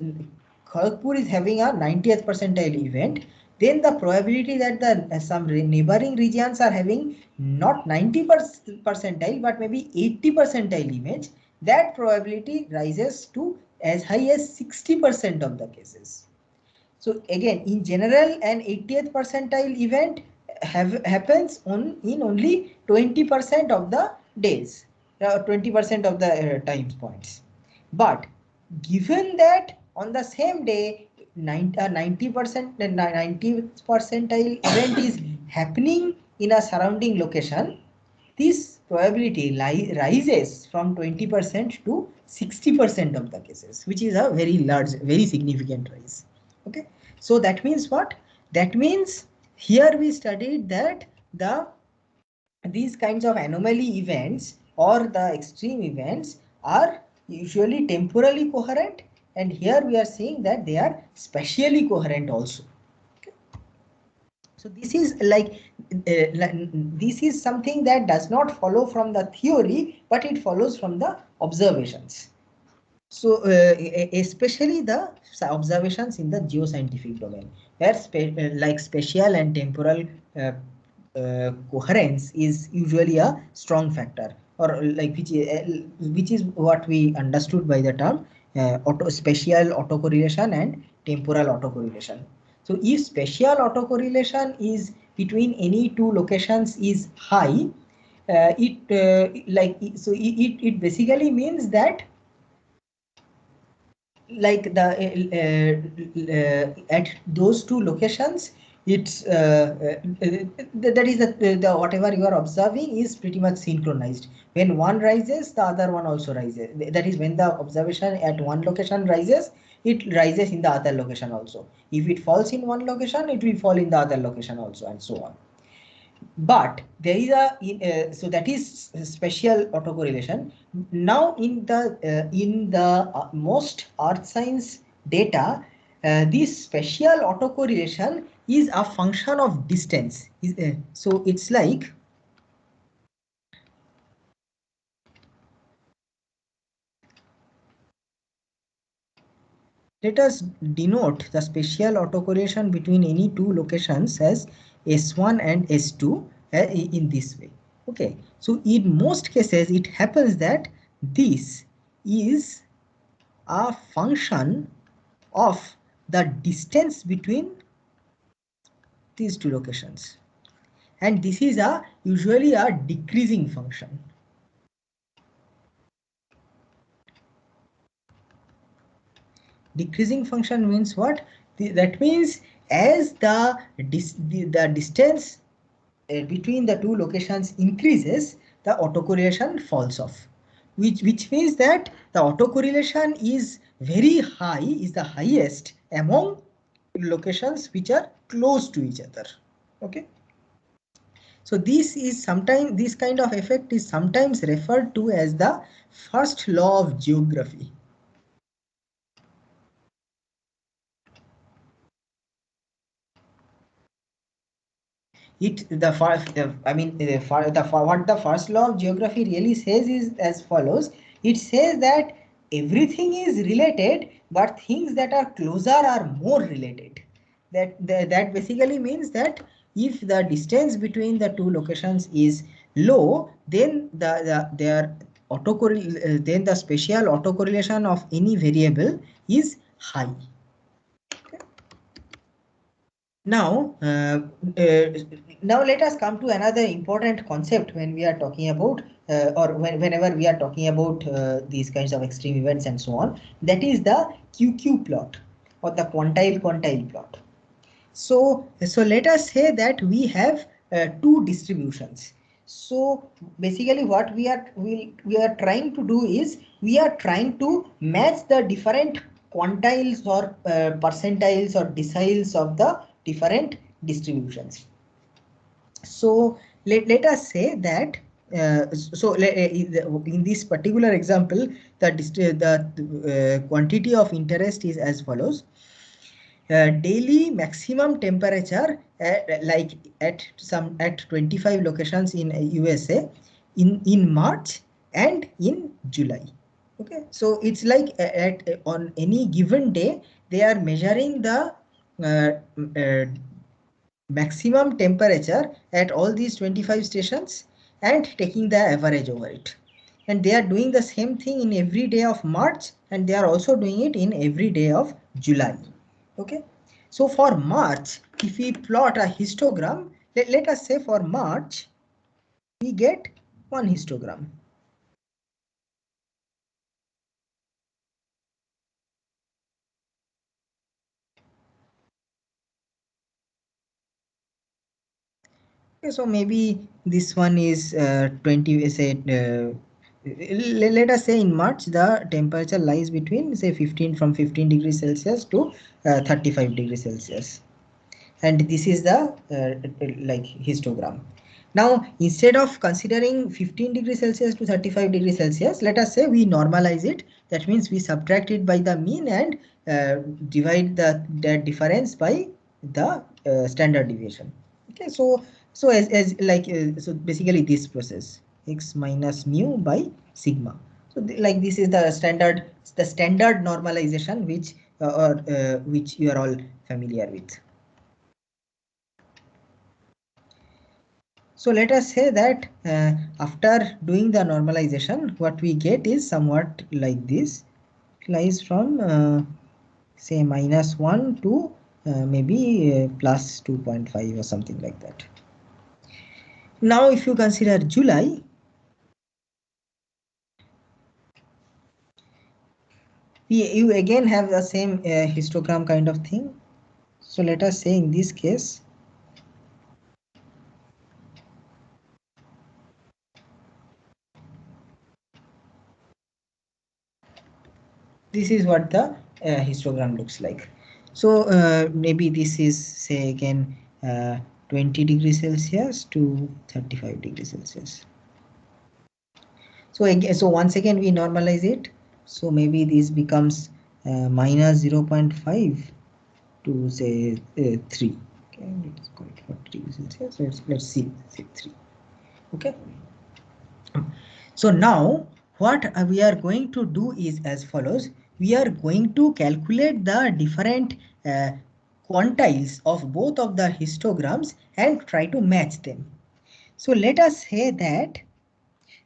Kharagpur is having a 90th percentile event, then the probability that some neighboring regions are having not 90 percentile but maybe 80 percentile that probability rises to as high as 60% of the cases. So again, in general, an 80th percentile event happens in only 20% of the days, 20% of the time points. But given that on the same day, 90% 90th percentile event is happening in a surrounding location, this probability rises from 20% to 60% of the cases, which is a very large, very significant rise. Okay, so that means what? That means here we studied that these kinds of anomaly events or the extreme events are usually temporally coherent, and here we are seeing that they are spatially coherent also. So this is this is something that does not follow from the theory, but it follows from the observations. So especially the observations in the geoscientific domain, where like spatial and temporal coherence is usually a strong factor, or like which is what we understood by the term spatial autocorrelation and temporal autocorrelation. So if spatial autocorrelation is between any two locations is high, it basically means that like the at those two locations, it's that is the whatever you are observing is pretty much synchronized. When one rises, the other one also rises. That is, when the observation at one location rises, it rises in the other location also. If it falls in one location, it will fall in the other location also, and so on. But there is a so that is spatial autocorrelation. Now in the most earth science data, this spatial autocorrelation is a function of distance. So it's like let us denote the spatial autocorrelation between any two locations as S1 and S2 in this way. Okay, so in most cases it happens that this is a function of the distance between these two locations, and this is usually a decreasing function. Decreasing function means what? That means as the distance between the two locations increases, the autocorrelation falls off, which means that the autocorrelation is very high, is the highest among locations which are close to each other. Okay, so this kind of effect is sometimes referred to as the first law of geography. What the first law of geography really says is as follows. It says that everything is related, but things that are closer are more related. That basically means that if the distance between the two locations is low, then then the spatial autocorrelation of any variable is high. Now, now let us come to another important concept when we are talking about whenever we are talking about these kinds of extreme events and so on. That is the QQ plot or the quantile plot. So let us say that we have two distributions. So basically what we are trying to do is we are trying to match the different quantiles or percentiles or deciles of the different distributions. So let us say that in this particular example, the quantity of interest is as follows. Daily maximum temperature at 25 locations in USA in March and in July. Okay, so it's like on any given day they are measuring the maximum temperature at all these 25 stations and taking the average over it. and they are doing the same thing in every day of March, and they are also doing it in every day of July. Okay, so for March, if we plot a histogram, let us say for March we get one histogram. Okay, so maybe this one is 20, say let us say in March the temperature lies between, say, 15 degrees Celsius to 35 degrees Celsius, and this is the like histogram. Now instead of considering 15 degrees Celsius to 35 degrees Celsius, let us say we normalize it. That means we subtract it by the mean and divide that difference by the standard deviation. Okay, so as like so basically this process, x minus mu by sigma. So like this is the standard normalization which which you are all familiar with. So let us say that after doing the normalization, what we get is somewhat like this, lies from say -1 to maybe plus 2.5 or something like that. Now if you consider July, you again have the same histogram kind of thing. So let us say in this case, this is what the histogram looks like. So maybe this is, say again, 20 degrees Celsius to 35 degrees Celsius. So again, so once again we normalize it. So maybe this becomes minus 0.5 to say 3. Okay, let's call it 40 degrees Celsius. So let's see, say 3. Okay. So now what we are going to do is as follows. We are going to calculate the different quantiles of both of the histograms and try to match them. So let us say that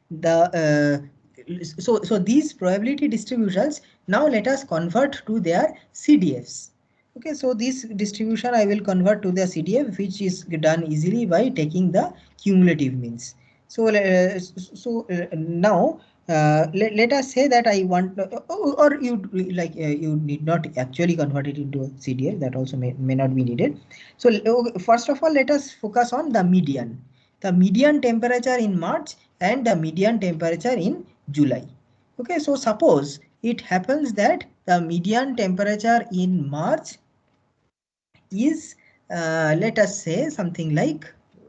the so these probability distributions, now let us convert to their CDFs. Okay, so this distribution I will convert to the CDF, which is done easily by taking the cumulative means. So now let us say that I want, or you like you need not actually convert it into CDF. That also may not be needed. So first of all, let us focus on the median. The median temperature in March and the median temperature in July. Okay, so suppose it happens that the median temperature in March is let us say something like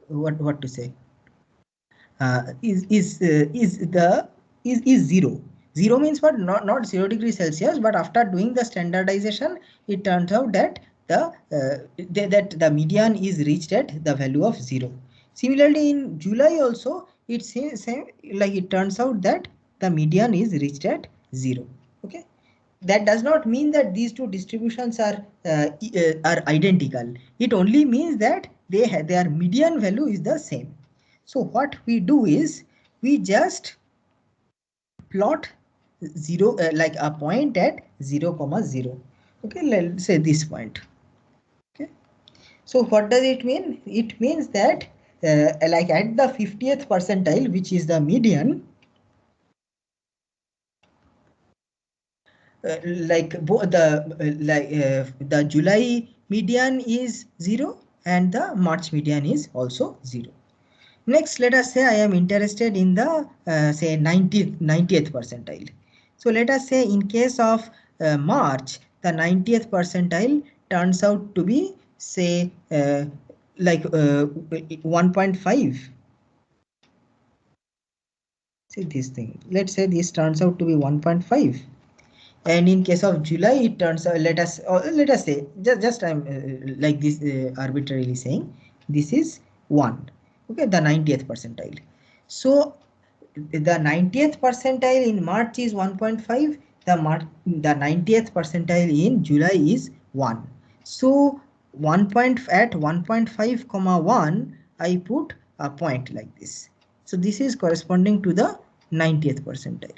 what to say, is 0. 0 means what? Not 0 degrees Celsius, but after doing the standardization, it turns out that the median is reached at the value of 0. Similarly, in July also, it's same, like it turns out that the median is reached at 0. Okay, that does not mean that these two distributions are identical. It only means that their median value is the same. So what we do is we just plot 0 like a point at 0, 0. Okay, let's say this point. Okay, so what does it mean? It means that like at the 50th percentile, which is the median, like the July median is 0 and the March median is also 0. Next, let us say I am interested in the say 90th percentile. So let us say in case of March, the 90th percentile turns out to be, say like 1.5. See this thing. Let's say this turns out to be 1.5. And in case of July, it turns out, let us say just I'm like this arbitrarily saying this is 1. Okay, the 90th percentile. So the 90th percentile in March is 1.5. The 90th percentile in July is 1. So at 1.5 comma 1, I put a point like this. So this is corresponding to the 90th percentile.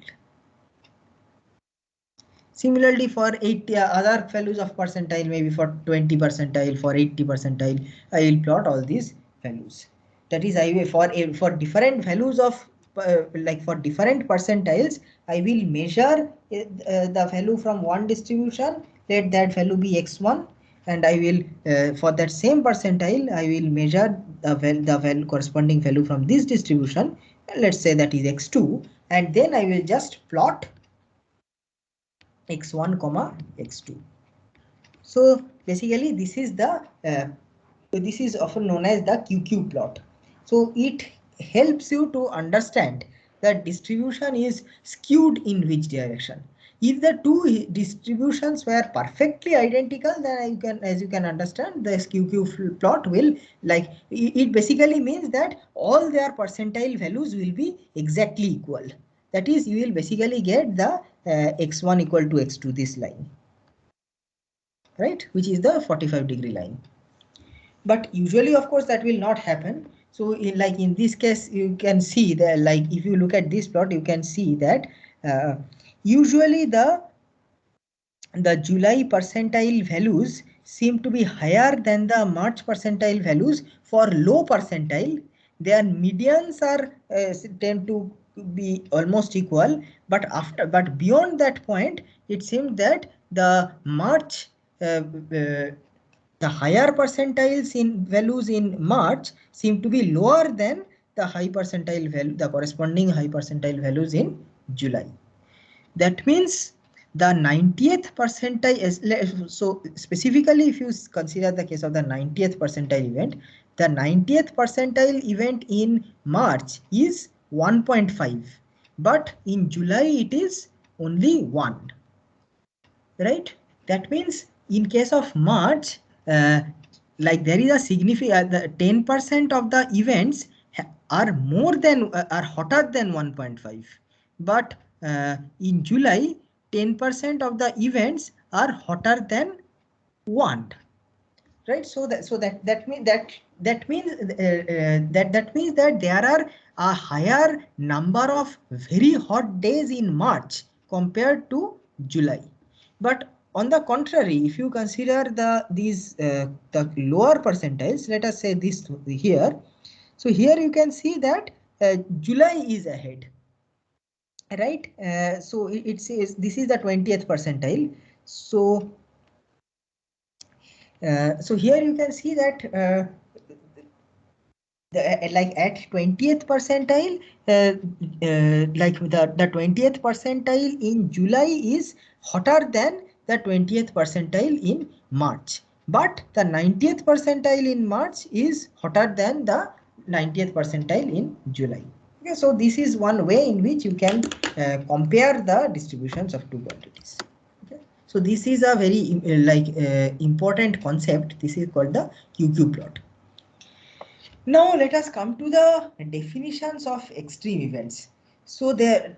Similarly, for 80 other values of percentile, maybe for 20 percentile, for 80 percentile, I will plot all these values. That is, I will for different values of like for different percentiles, I will measure the value from one distribution. Let that value be x1, and I will for that same percentile, I will measure the value corresponding value from this distribution. And let's say that is x2, and then I will just plot x1 comma x2. So basically this is often known as the QQ plot. So it helps you to understand that distribution is skewed in which direction. If the two distributions were perfectly identical, then as you can understand, the QQ plot will, like, it basically means that all their percentile values will be exactly equal. That is, you will basically get the x1 equal to x2, this line, right, which is the 45-degree line. But usually, of course, that will not happen. So in this case, you can see that, like, if you look at this plot, you can see that usually the July percentile values seem to be higher than the March percentile values for low percentile. Their medians are tend to be almost equal, but beyond that point, it seems that the March the higher percentiles in values in March seem to be lower than the high percentile value, the corresponding high percentile values in July. That means the 90th percentile is, so specifically if you consider the case of the 90th percentile event, the 90th percentile event in March is 1.5, but in July it is only 1, right? That means in case of March, like there is a significant 10% of the events are more than are hotter than 1.5, but in July 10% of the events are hotter than 1, right? So that means that means that there are a higher number of very hot days in March compared to July. But on the contrary, if you consider the lower percentiles, let us say this here. So here you can see that July is ahead, right? So it says this is the 20th percentile. So so here you can see that like at 20th percentile, like the 20th percentile in July is hotter than the 20th percentile in March, but the 90th percentile in March is hotter than the 90th percentile in July. Okay, so this is one way in which you can compare the distributions of two quantities. Okay, so this is a very important concept. This is called the QQ plot. Now let us come to the definitions of extreme events. So the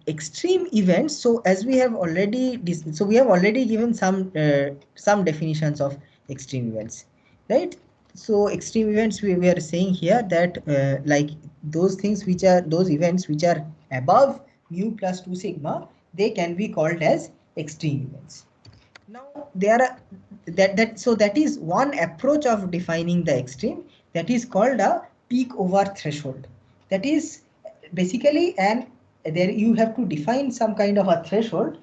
extreme events. So as we have already given some definitions of extreme events, right? So extreme events, we are saying here that like those events which are above mu plus 2 sigma, they can be called as extreme events. Now there are that is one approach of defining the extreme, that is called a peak over threshold. That is basically there you have to define some kind of a threshold.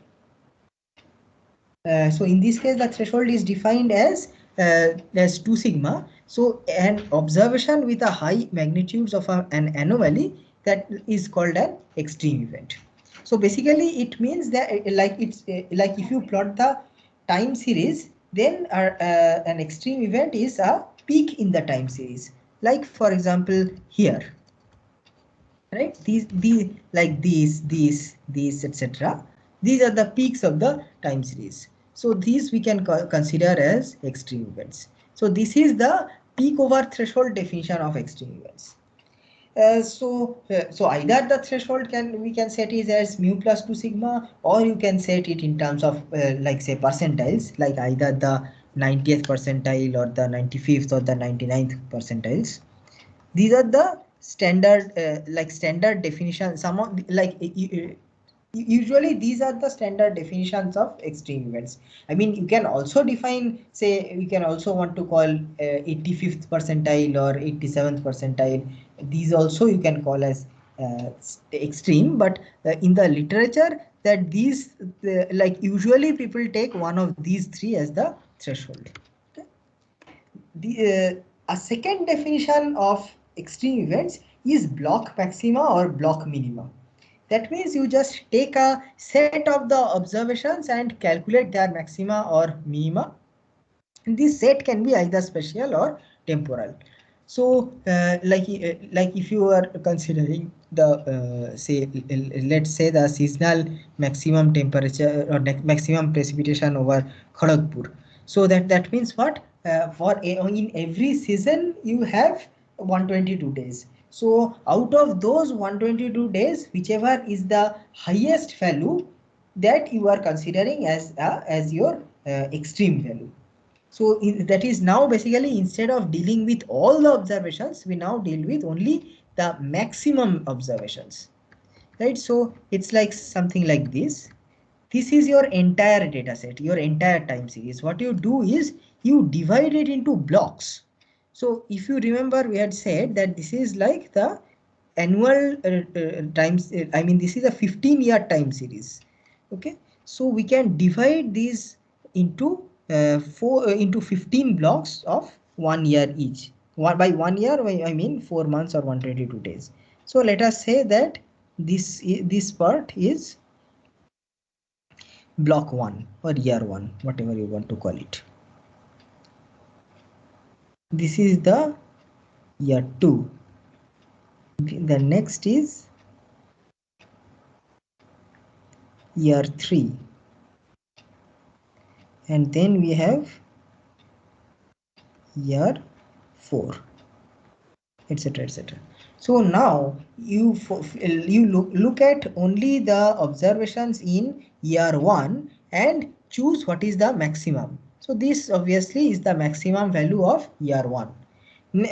So in this case the threshold is defined as 2 sigma. So an observation with a high magnitudes of an anomaly, that is called an extreme event. So basically it means that like if you plot the time series, then an extreme event is a peak in the time series, like for example here, right? These etc. These are the peaks of the time series. So these we can consider as extreme events. So this is the peak over threshold definition of extreme events. So either the threshold we can set it as mu plus 2 sigma, or you can set it in terms of like say percentiles, like either the 90th percentile or the 95th or the 99th percentiles. These are the standard like standard definition. Some of like usually these are the standard definitions of extreme events. I mean, you can also define, say, we can also want to call 85th percentile or 87th percentile. These also you can call as extreme, but in the literature, that these like usually people take one of these three as the threshold. Okay. A second definition of extreme events is block maxima or block minima. That means you just take a set of the observations and calculate their maxima or minima. And this set can be either spatial or temporal. So like if you are considering the say, let's say the seasonal maximum temperature or maximum precipitation over Kharagpur. So that means what? In every season you have 122 days. So out of those 122 days, whichever is the highest value, that you are considering as your extreme value. So that is now basically, instead of dealing with all the observations, we now deal with only the maximum observations, right? So it's like something like this. This is your entire data set, your entire time series. What you do is you divide it into blocks. So if you remember, we had said that this is like the annual times. I mean, this is a 15-year time series. Okay, so we can divide these into into 15 blocks of 1 year each. By 1 year, I mean 4 months or 122 days. So let us say that this part is block 1 or year 1, whatever you want to call it. This is the year 2. The next is year 3. And then we have year 4, etc, etc. So now you look at only the observations in year 1 and choose what is the maximum. So this obviously is the maximum value of year 1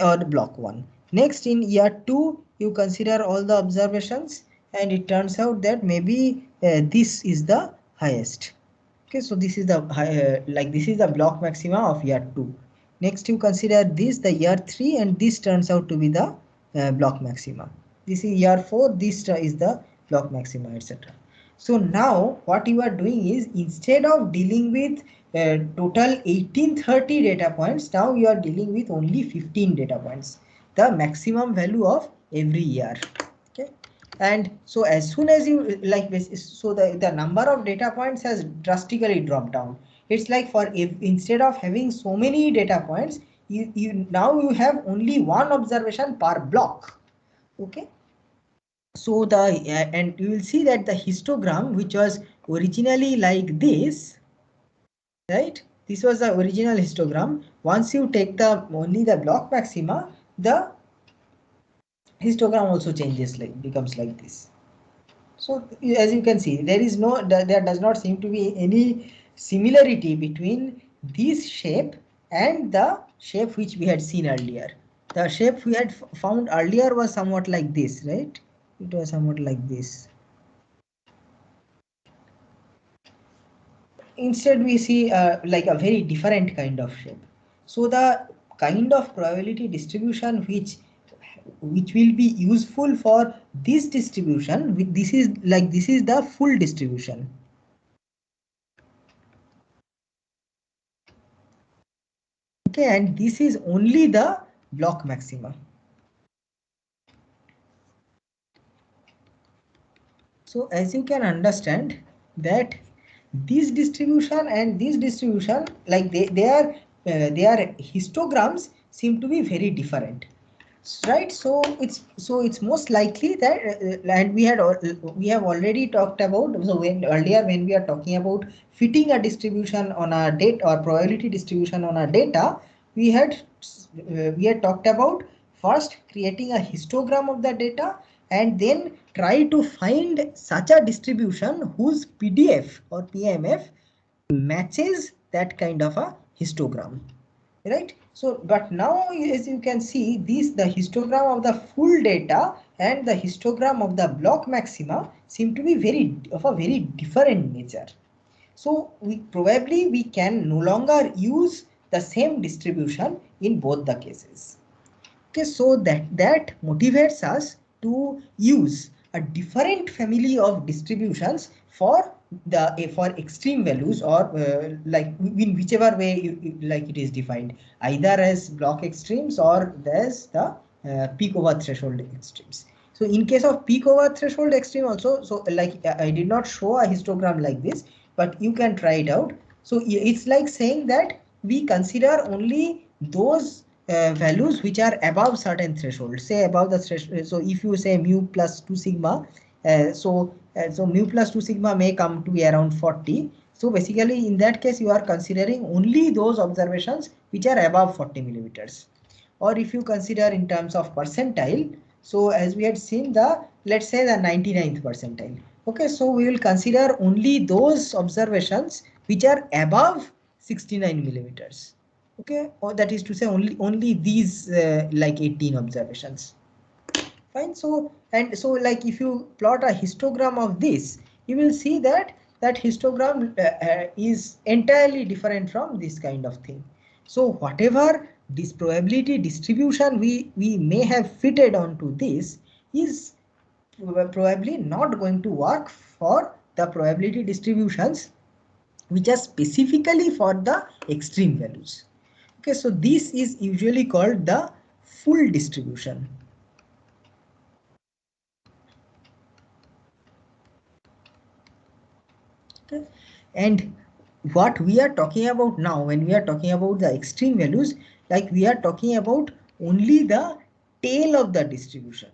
or block 1. Next, in year 2 you consider all the observations and it turns out that maybe this is the highest. Okay, so this is the this is the block maxima of year 2. Next you consider this, the year 3, and this turns out to be the block maxima. This is year 4, this is the block maxima, etc. So now what you are doing is, instead of dealing with total 1830 data points, now you are dealing with only 15 data points, the maximum value of every year. Okay. And so as soon as you like this, so the number of data points has drastically dropped down. It's like, for if instead of having so many data points, you now you have only one observation per block. Okay. So and you will see that the histogram, which was originally like this, right? This was the original histogram. Once you take the only the block maxima, the histogram also changes, like becomes like this. So as you can see, there does not seem to be any similarity between this shape and the shape which we had seen earlier. The shape we had found earlier was somewhat like this, right? It was somewhat like this. Instead we see like a very different kind of shape. So the kind of probability distribution which will be useful for this distribution, this is the full distribution. Okay, and this is only the block maxima. So as you can understand that this distribution and this distribution, like their histograms seem to be very different, right? So it's most likely that and we have already talked about, so earlier when we are talking about fitting a distribution on a data or probability distribution on a data, we had talked about first creating a histogram of the data and then try to find such a distribution whose PDF or PMF matches that kind of a histogram. right? So but now as you can see, the histogram of the full data and the histogram of the block maxima seem to be of a very different nature. So we can no longer use the same distribution in both the cases. Okay, so that motivates us to use a different family of distributions for for extreme values, or like in whichever way like it is defined, either as block extremes or as the peak over threshold extremes. So in case of peak over threshold extreme also, so like I did not show a histogram like this, but you can try it out. So it's like saying that we consider only those values which are above certain threshold, say above the threshold. So if you say mu plus 2 sigma, so mu plus 2 sigma may come to be around 40. So basically in that case you are considering only those observations which are above 40 millimeters. Or if you consider in terms of percentile, so as we had seen, the let's say the 99th percentile. Okay, so we will consider only those observations which are above 69 millimeters. Okay, or that is to say only these like 18 observations. Fine. So like if you plot a histogram of this, you will see that histogram is entirely different from this kind of thing. So whatever this probability distribution we may have fitted onto this is probably not going to work for the probability distributions which are specifically for the extreme values. Okay, so this is usually called the full distribution. Okay. And what we are talking about now, when we are talking about the extreme values, like we are talking about only the tail of the distribution.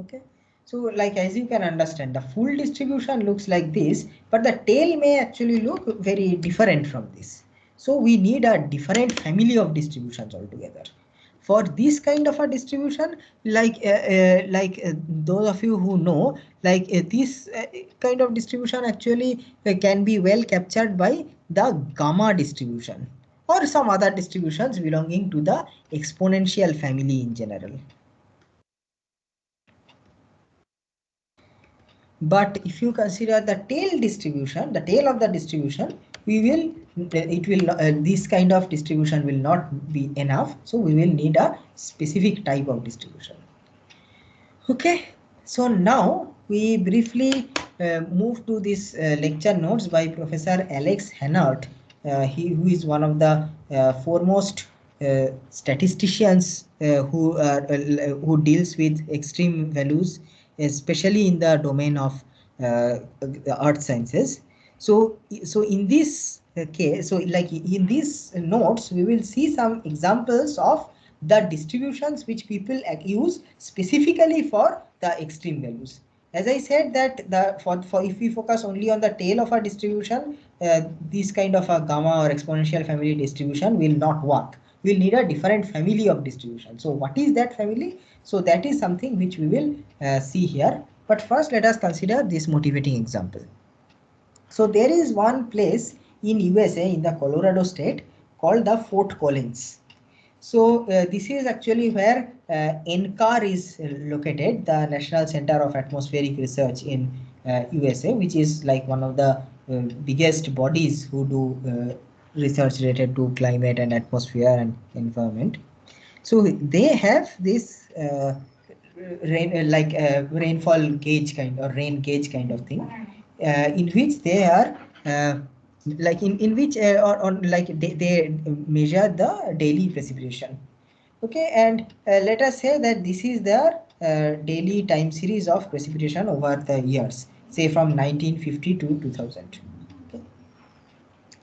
Okay, so like as you can understand, the full distribution looks like this, but the tail may actually look very different from this. So we need a different family of distributions altogether. For this kind of a distribution, those of you who know, this kind of distribution actually can be well captured by the gamma distribution or some other distributions belonging to the exponential family in general. But if you consider the tail distribution, the tail of the distribution, this kind of distribution will not be enough. So we will need a specific type of distribution. Okay, so now we briefly move to this lecture notes by Professor Alex Hannard, who is one of the foremost statisticians who deals with extreme values, especially in the domain of the earth sciences. So in this case, so like in these notes, we will see some examples of the distributions which people use specifically for the extreme values. As I said that for if we focus only on the tail of a distribution, this kind of a gamma or exponential family distribution will not work. We'll need a different family of distribution. So what is that family? So that is something which we will see here. But first let us consider this motivating example. So there is one place in USA in the Colorado state called the Fort Collins. So this is actually where NCAR is located, the National Center of Atmospheric Research in USA, which is like one of the biggest bodies who do research related to climate and atmosphere and environment. So they have this rainfall gauge kind or rain gauge kind of thing, in which they are in which they measure the daily precipitation. Okay, and let us say that this is their daily time series of precipitation over the years, say from 1950 to 2000. Okay.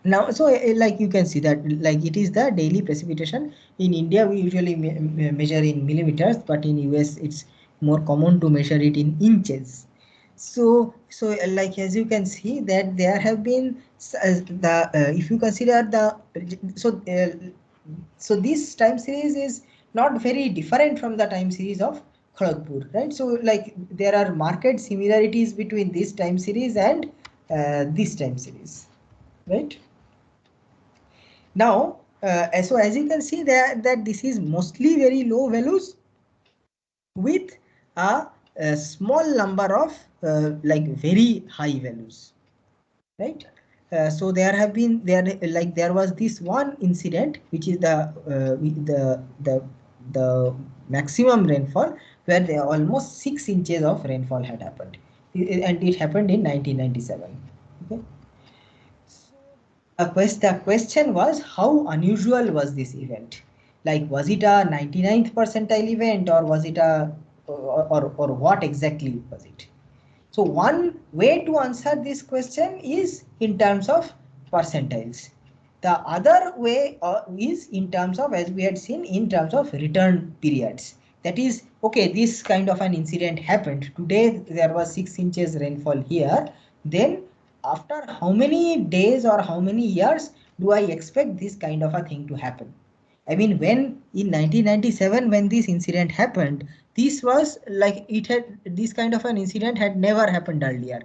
Now, so like you can see that like it is the daily precipitation. In India, we usually measure in millimeters, but in US, it's more common to measure it in inches. So like as you can see that there have been if you consider the so this time series is not very different from the time series of Kharagpur, right? So like there are marked similarities between this time series and this time series, right? Now, so as you can see that this is mostly very low values with a small number of like very high values, right? So there was this one incident which is the maximum rainfall where there almost 6 inches of rainfall had happened, and it happened in 1997. Okay. The question was, how unusual was this event? Like, was it a 99th percentile event, or was it or what exactly was it? So one way to answer this question is in terms of percentiles. The other way is in terms of, as we had seen, in terms of return periods. That is, okay, this kind of an incident happened. Today there was 6 inches rainfall here. Then after how many days or how many years do I expect this kind of a thing to happen? I mean, when in 1997, when this incident happened, this was like this kind of an incident had never happened earlier.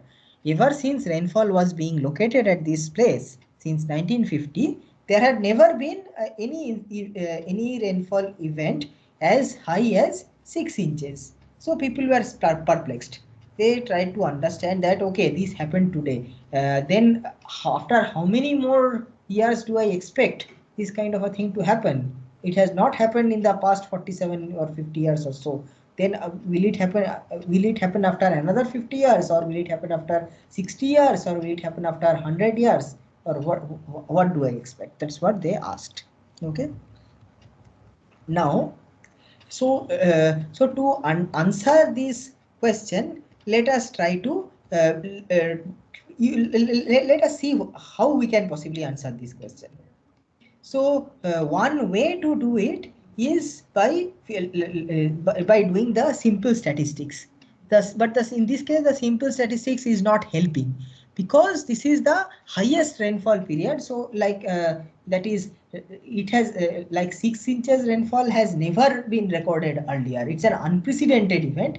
Ever since rainfall was being located at this place since 1950, there had never been any rainfall event as high as 6 inches. So people were perplexed. They tried to understand that, okay, this happened today. Then after how many more years do I expect this kind of a thing to happen? It has not happened in the past 47 or 50 years or so. Then will it happen? Will it happen after another 50 years, or will it happen after 60 years, or will it happen after 100 years, or what do I expect? That's what they asked. Okay. Now, so to answer this question, let us try to let us see how we can possibly answer this question. So one way to do it is by doing the simple statistics. In this case, the simple statistics is not helping, because this is the highest rainfall period. So like that is, it has like 6 inches rainfall has never been recorded earlier. It's an unprecedented event.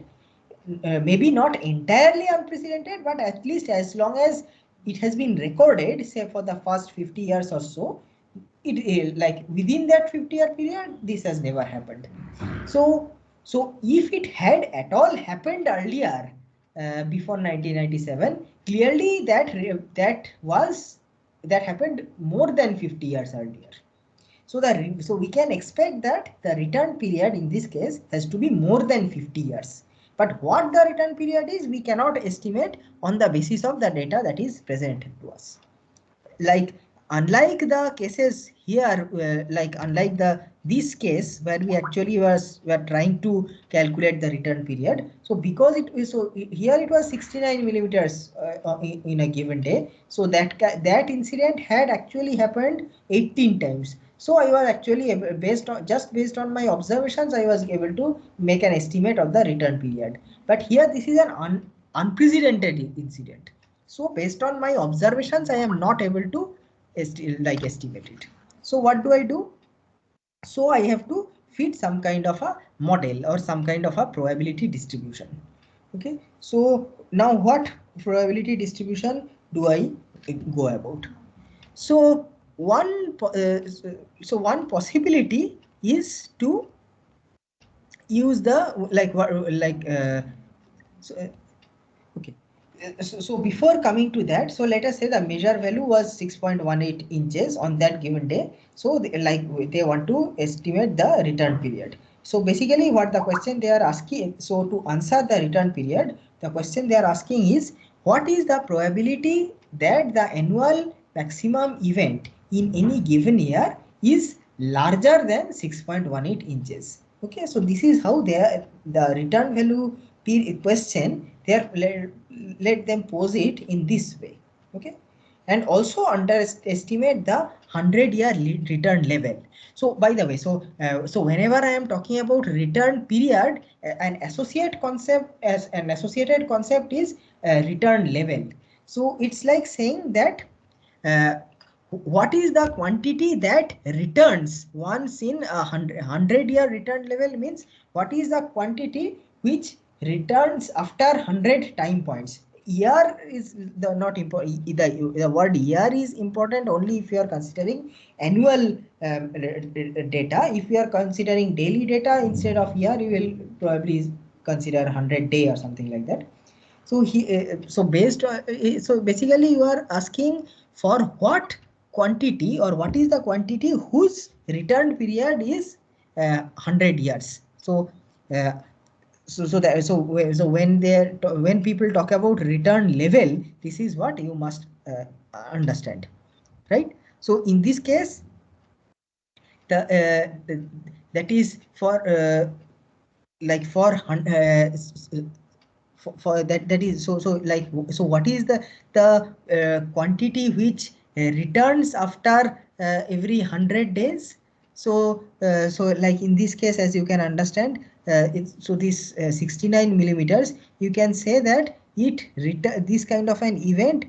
Maybe not entirely unprecedented, but at least as long as it has been recorded, say for the first 50 years or so, it like within that 50-year period, this has never happened. So if it had at all happened earlier, before 1997, clearly that happened more than 50 years earlier. So we can expect that the return period in this case has to be more than 50 years. But what the return period is, we cannot estimate on the basis of the data that is presented to us. Like, unlike the cases here, unlike this case where we actually were trying to calculate the return period. So because it is, so here it was 69 millimeters in a given day. So that incident had actually happened 18 times. So I was actually based on my observations, I was able to make an estimate of the return period. But here this is an unprecedented incident. So based on my observations, I am not able to estimate it. So what do I do? So I have to fit some kind of a model or some kind of a probability distribution. Okay. So now what probability distribution do I go about? So one possibility is to use the okay. So before coming to that, so let us say the measure value was 6.18 inches on that given day. So they want to estimate the return period. So basically what the question they are asking, so to answer the return period, the question they are asking is, what is the probability that the annual maximum event in any given year is larger than 6.18 inches? Okay, so this is how the return value question, let them pose it in this way. Okay, and also underestimate the 100-year return level. So by the way, so whenever I am talking about return period, an associated concept is return level. So it's like saying that what is the quantity that returns once in a 100-year return level, means what is the quantity which returns after 100 time points. Year is the not important. The word year is important only if you are considering annual data. If you are considering daily data instead of year, you will probably consider 100 day or something like that. So so based on, so basically you are asking for what quantity or what is the quantity whose return period is 100 years. So when people talk about return level, this is what you must understand, right? So in this case, that is for like for that is so like, so what is the quantity which returns after every 100 days? So so like in this case, as you can understand, it's so this 69 millimeters, you can say that this kind of an event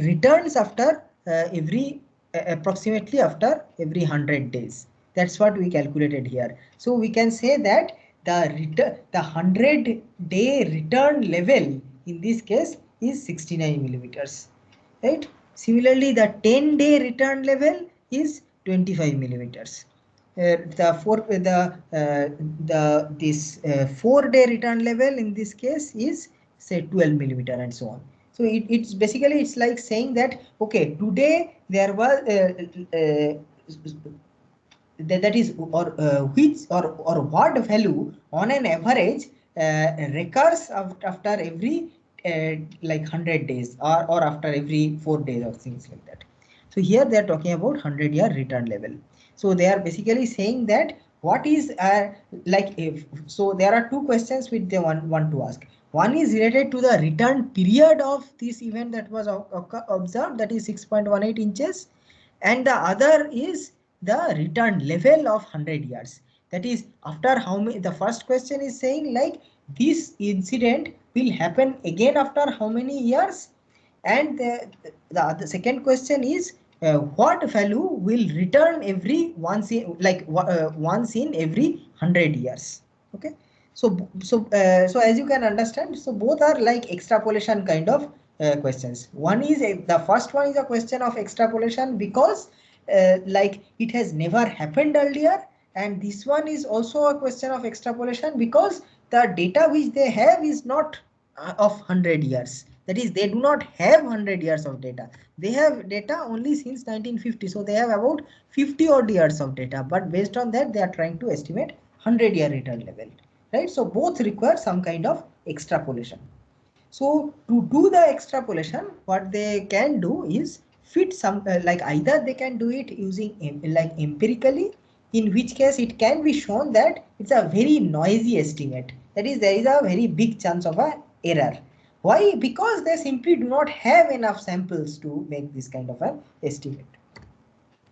returns after every approximately after every 100 days. That's what we calculated here. So we can say that the 100-day return level in this case is 69 millimeters, right? Similarly, the 10-day return level is 25 millimeters. This 4-day return level in this case is say 12 millimeter and so on. So it's basically, it's like saying that, okay, today there was that is, or which or what value on an average recurs after every like 100 days or after every 4 days or things like that. So here they are talking about 100-year return level. So they are basically saying that what is like if so there are two questions which they want to ask. One is related to the return period of this event that was observed, that is 6.18 inches, and the other is the return level of 100 years. That is, after how many, the first question is saying like this incident will happen again after how many years, and the second question is what value will return every once in like once in every 100 years. Okay, so as you can understand, so both are like extrapolation kind of questions. One is the first one is a question of extrapolation because like it has never happened earlier, and this one is also a question of extrapolation because the data which they have is not of 100 years. That is, they do not have 100 years of data. They have data only since 1950. So they have about 50 odd years of data, but based on that they are trying to estimate 100-year return level, right? So both require some kind of extrapolation. So to do the extrapolation, what they can do is fit some like either they can do it using like empirically, in which case it can be shown that it's a very noisy estimate. That is, there is a very big chance of a error. Why? Because they simply do not have enough samples to make this kind of an estimate.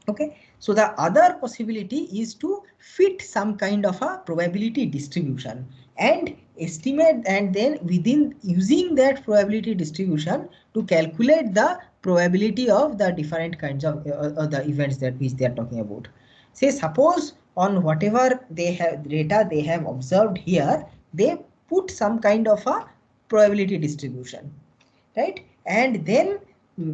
Okay, so the other possibility is to fit some kind of a probability distribution and estimate, and then within using that probability distribution to calculate the probability of the different kinds of the events that which they are talking about. Say suppose on whatever they have data they have observed here, they put some kind of a probability distribution, right? And then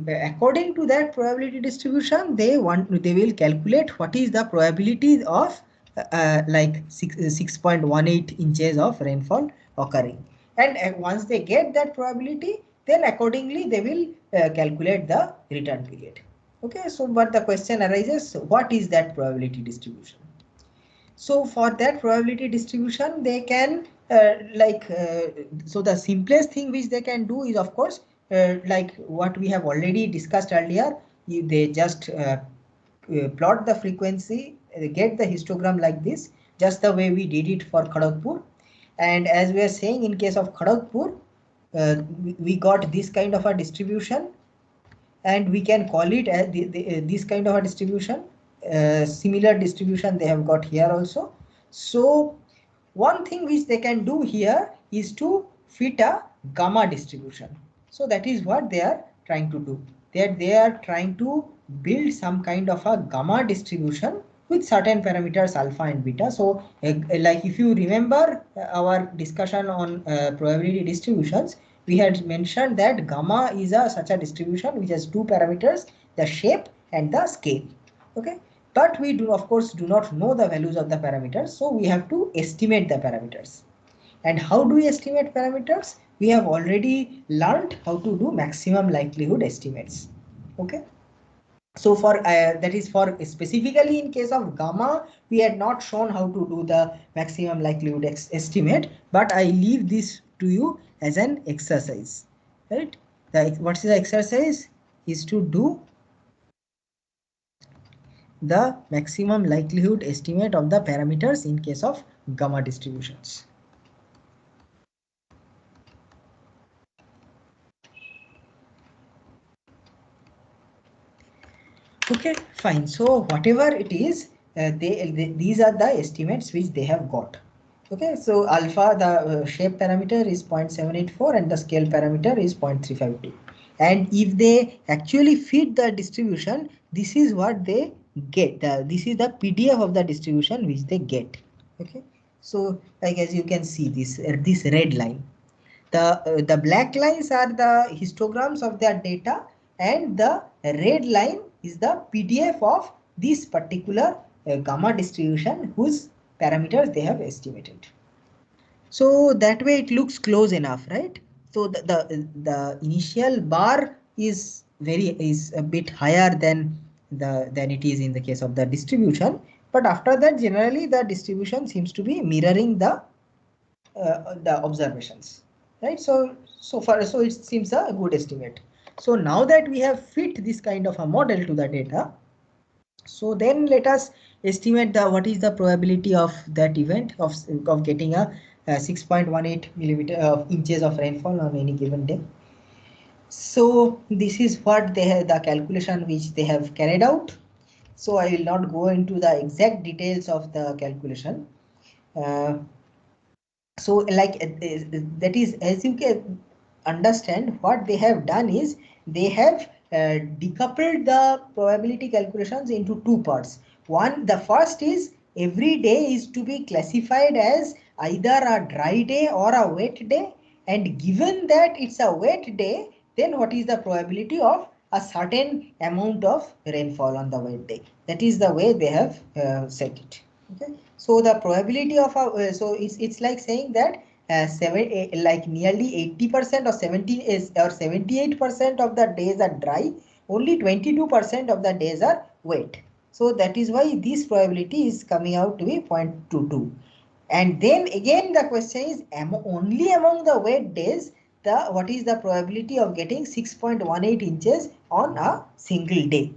according to that probability distribution, they will calculate what is the probability of like 6.18 inches of rainfall occurring, and once they get that probability, then accordingly they will calculate the return period. Okay, so but the question arises, what is that probability distribution? So for that probability distribution, they can so the simplest thing which they can do is, of course, like what we have already discussed earlier. They just plot the frequency, get the histogram like this, just the way we did it for Kharagpur. And as we are saying, in case of Kharagpur, we got this kind of a distribution, and we can call it as this kind of a distribution. Similar distribution they have got here also. So one thing which they can do here is to fit a gamma distribution. So that is what they are trying to do. They are trying to build some kind of a gamma distribution with certain parameters alpha and beta. So like if you remember our discussion on probability distributions, we had mentioned that gamma is such a distribution which has two parameters, the shape and the scale. Okay, but we do of course do not know the values of the parameters, so we have to estimate the parameters. And how do we estimate parameters? We have already learned how to do maximum likelihood estimates. Okay, so for that is for specifically in case of gamma, we had not shown how to do the maximum likelihood estimate, but I leave this to you as an exercise, right? What is the exercise is to do the maximum likelihood estimate of the parameters in case of gamma distributions. Okay, fine. So whatever it is, these are the estimates which they have got. Okay, so alpha, the shape parameter is 0.784 and the scale parameter is 0.352. And if they actually fit the distribution, this is what they get. This is the PDF of the distribution which they get. Okay, so like as you can see this red line. The black lines are the histograms of their data, and the red line is the PDF of this particular gamma distribution whose parameters they have estimated. So that way it looks close enough, right? So the initial bar is a bit higher than it is in the case of the distribution, but after that generally the distribution seems to be mirroring the observations, right? So far so it seems a good estimate. So now that we have fit this kind of a model to the data, so then let us estimate what is the probability of that event of getting a 6.18 millimeter of inches of rainfall on any given day. So this is what they have, the calculation which they have carried out. So I will not go into the exact details of the calculation. So like that is, as you can understand, what they have done is they have decoupled the probability calculations into two parts. The first is every day is to be classified as either a dry day or a wet day, and given that it's a wet day, then what is the probability of a certain amount of rainfall on the wet day. That is the way they have set it. Okay, so the probability of a so it's like saying that like nearly 80% or 70 is or 78% of the days are dry, only 22% of the days are wet. So that is why this probability is coming out to be 0.22. And then again the question is, only among the wet days, what is the probability of getting 6.18 inches on a single day.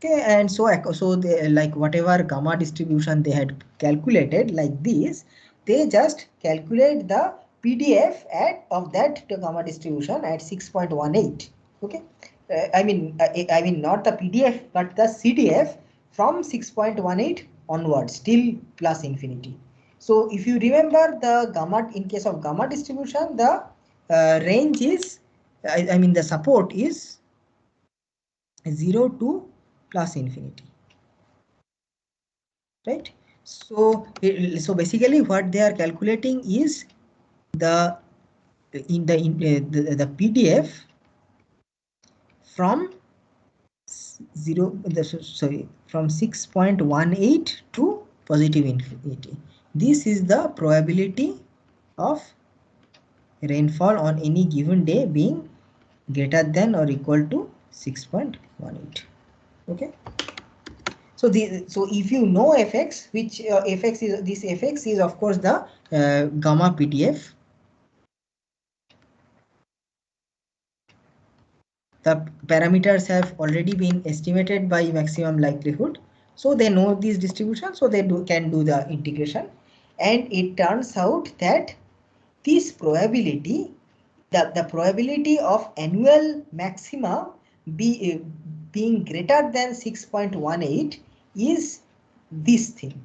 Okay, and so they, like whatever gamma distribution they had calculated like this, they just calculate the PDF of that gamma distribution at 6.18. Okay, I mean not the PDF but the CDF from 6.18 onwards till plus infinity. So if you remember the gamma, in case of gamma distribution, the range is I mean the support is 0 to plus infinity, right? So so basically what they are calculating is the the PDF from 6.18 to positive infinity. This is the probability of rainfall on any given day being greater than or equal to 6.18. Okay, so if you know fx, which fx is, this fx is of course the gamma PDF. The parameters have already been estimated by maximum likelihood, so they know these distributions, so they can do the integration, and it turns out that this probability, the probability of annual maxima being greater than 6.18 is this thing.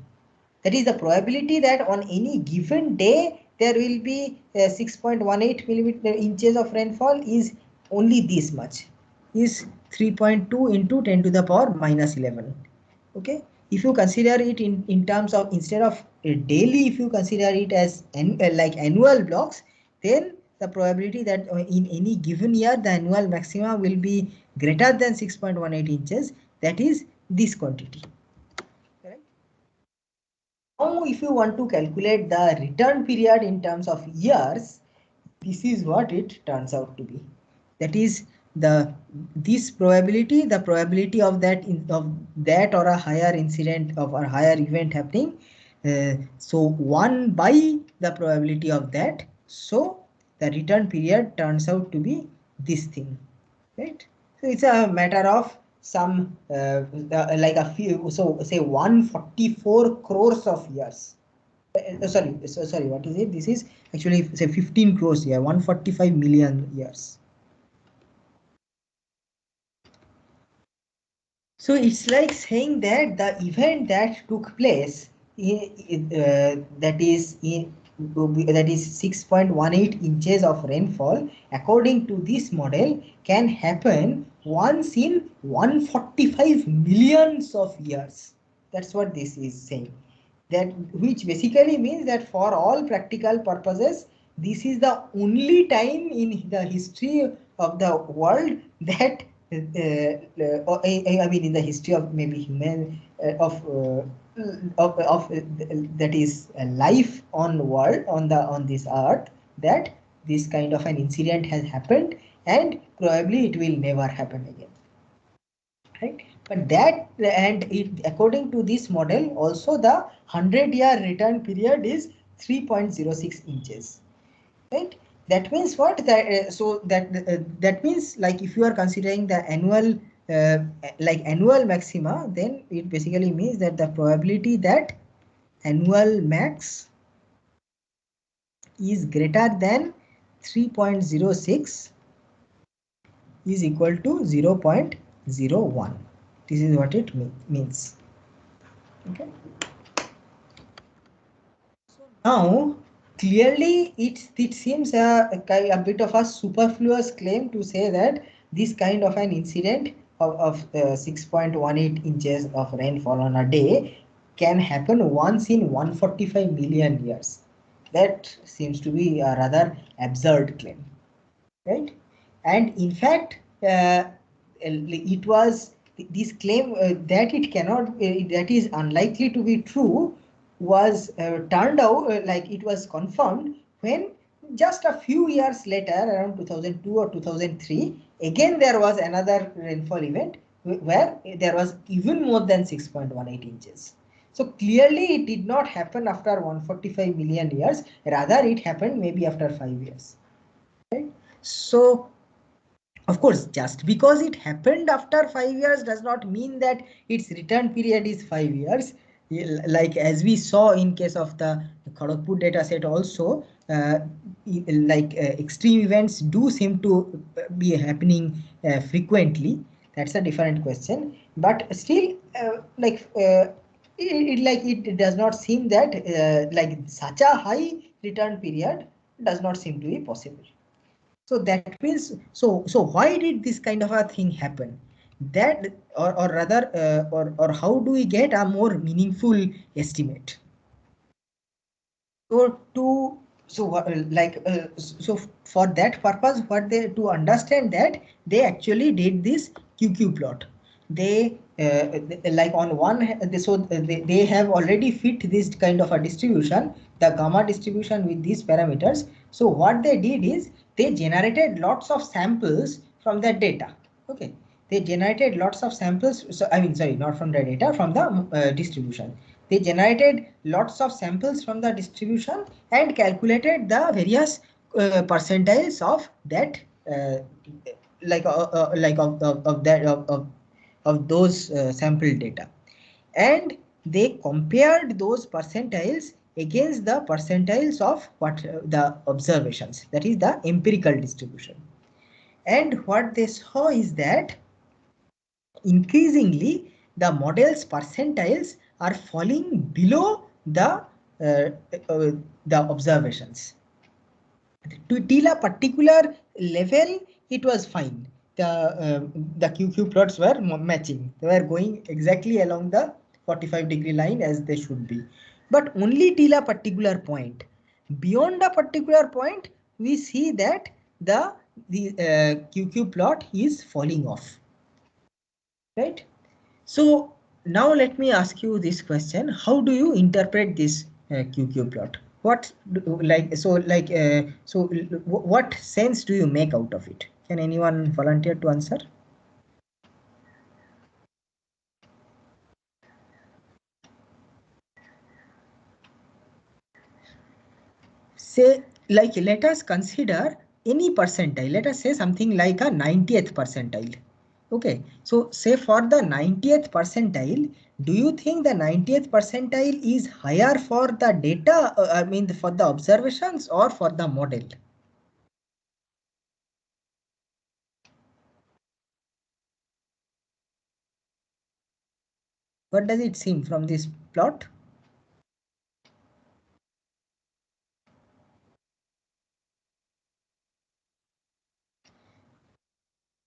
That is the probability that on any given day there will be 6.18 millimeter inches of rainfall is only this much, is 3.2 into 10 to the power minus 11. Okay, if you consider it in terms of, instead of daily, if you consider it as like annual blocks, then the probability that in any given year the annual maxima will be greater than 6.18 inches, that is this quantity. Correct? Now if you want to calculate the return period in terms of years, this is what it turns out to be. That is this probability, the probability of that or a higher incident of a higher event happening. So 1 by the probability of that. So the return period turns out to be this thing, right? So it's a matter of some like a few, so say 144 crores of years. Sorry, what is it? This is actually say 15 crores here, 145 million years. So it's like saying that the event that took place that is 6.18 inches of rainfall, according to this model, can happen once in 145 millions of years. That's what this is saying. That, which basically means that for all practical purposes, this is the only time in the history of the world that I mean in the history of maybe human that is life on world on this earth, that this kind of an incident has happened, and probably it will never happen again, right? But that, and it, according to this model, also the 100-year return period is 3.06 inches, right? That means what? That so that means, like, if you are considering the annual like annual maxima, then it basically means that the probability that annual max is greater than 3.06 is equal to 0.01. This is what it means. Okay. So now clearly it seems a bit of a superfluous claim to say that this kind of an incident of 6.18 inches of rainfall on a day can happen once in 145 million years. That seems to be a rather absurd claim, right? And in fact, it was this claim that it cannot, that is unlikely to be true, was turned out like it was confirmed when just a few years later, around 2002 or 2003, again there was another rainfall event where there was even more than 6.18 inches. So clearly it did not happen after 145 million years, rather it happened maybe after 5 years. Right? So of course, just because it happened after 5 years does not mean that its return period is 5 years. Like as we saw in case of the Kharagpur data set also, extreme events do seem to be happening frequently. That's a different question. But still, it does not seem that like such a high return period does not seem to be possible. So that means, so why did this kind of a thing happen? That, or rather, or how do we get a more meaningful estimate? So so for that purpose, what they, to understand that, they actually did this QQ plot. They like on one, so they have already fit this kind of a distribution, the gamma distribution with these parameters. So what they did is they generated lots of samples from that data. Okay, they generated lots of samples. So I mean, sorry, not from the data, from the distribution. They generated lots of samples from the distribution and calculated the various percentiles of that, of those sample data, and they compared those percentiles against the percentiles of what the observations, that is the empirical distribution. And what they saw is that increasingly the model's percentiles are falling below the observations. Till a particular level, it was fine. The QQ plots were matching. They were going exactly along the 45-degree line as they should be, but only till a particular point. Beyond a particular point, we see that the QQ plot is falling off, right? So now let me ask you this question: how do you interpret this QQ plot? What what sense do you make out of it? Can anyone volunteer to answer? Say, like, let us consider any percentile. Let us say something like a 90th percentile. Okay, so say for the 90th percentile, do you think the 90th percentile is higher for the data, I mean for the observations, or for the model? What does it seem from this plot?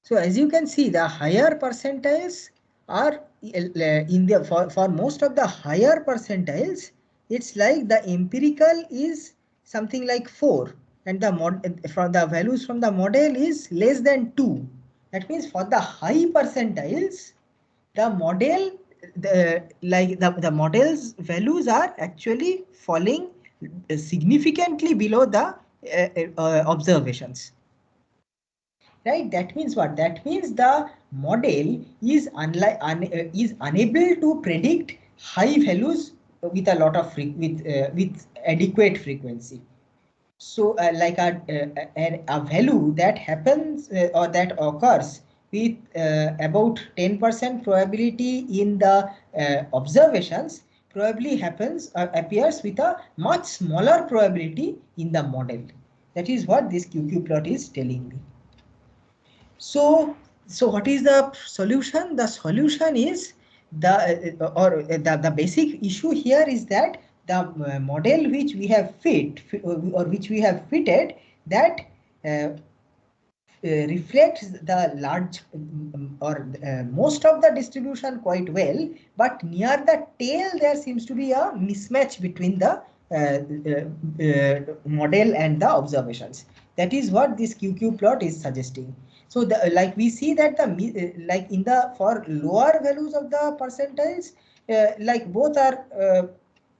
So as you can see, the higher percentiles are in the for most of the higher percentiles, it's like the empirical is something like 4, and the from the values from the model is less than 2. That means for the high percentiles, the model the model's values are actually falling significantly below the observations. Right, that means what? That means the model is unable to predict high values with a lot of with adequate frequency. So like a value that happens or that occurs with about 10% probability in the observations probably appears with a much smaller probability in the model. That is what this QQ plot is telling me. So what is the solution? The solution is the basic issue here is that the model which we have fitted that reflects the large or most of the distribution quite well, but near the tail there seems to be a mismatch between the model and the observations. That is what this QQ plot is suggesting. So like we see that the like in the for lower values of the percentiles, like both are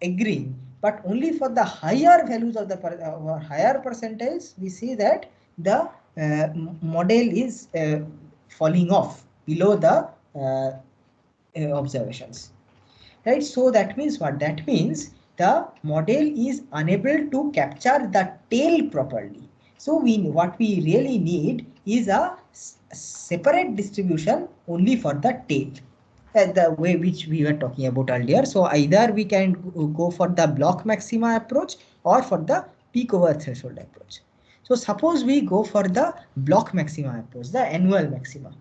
agreeing, but only for the higher values of the higher percentiles, we see that the model is falling off below the observations, right? So that means what? That means the model is unable to capture the tail properly. So what we really need is a separate distribution only for the tail, the way which we were talking about earlier. So either we can go for the block maxima approach or for the peak over threshold approach. So suppose we go for the block maxima approach, the annual maxima.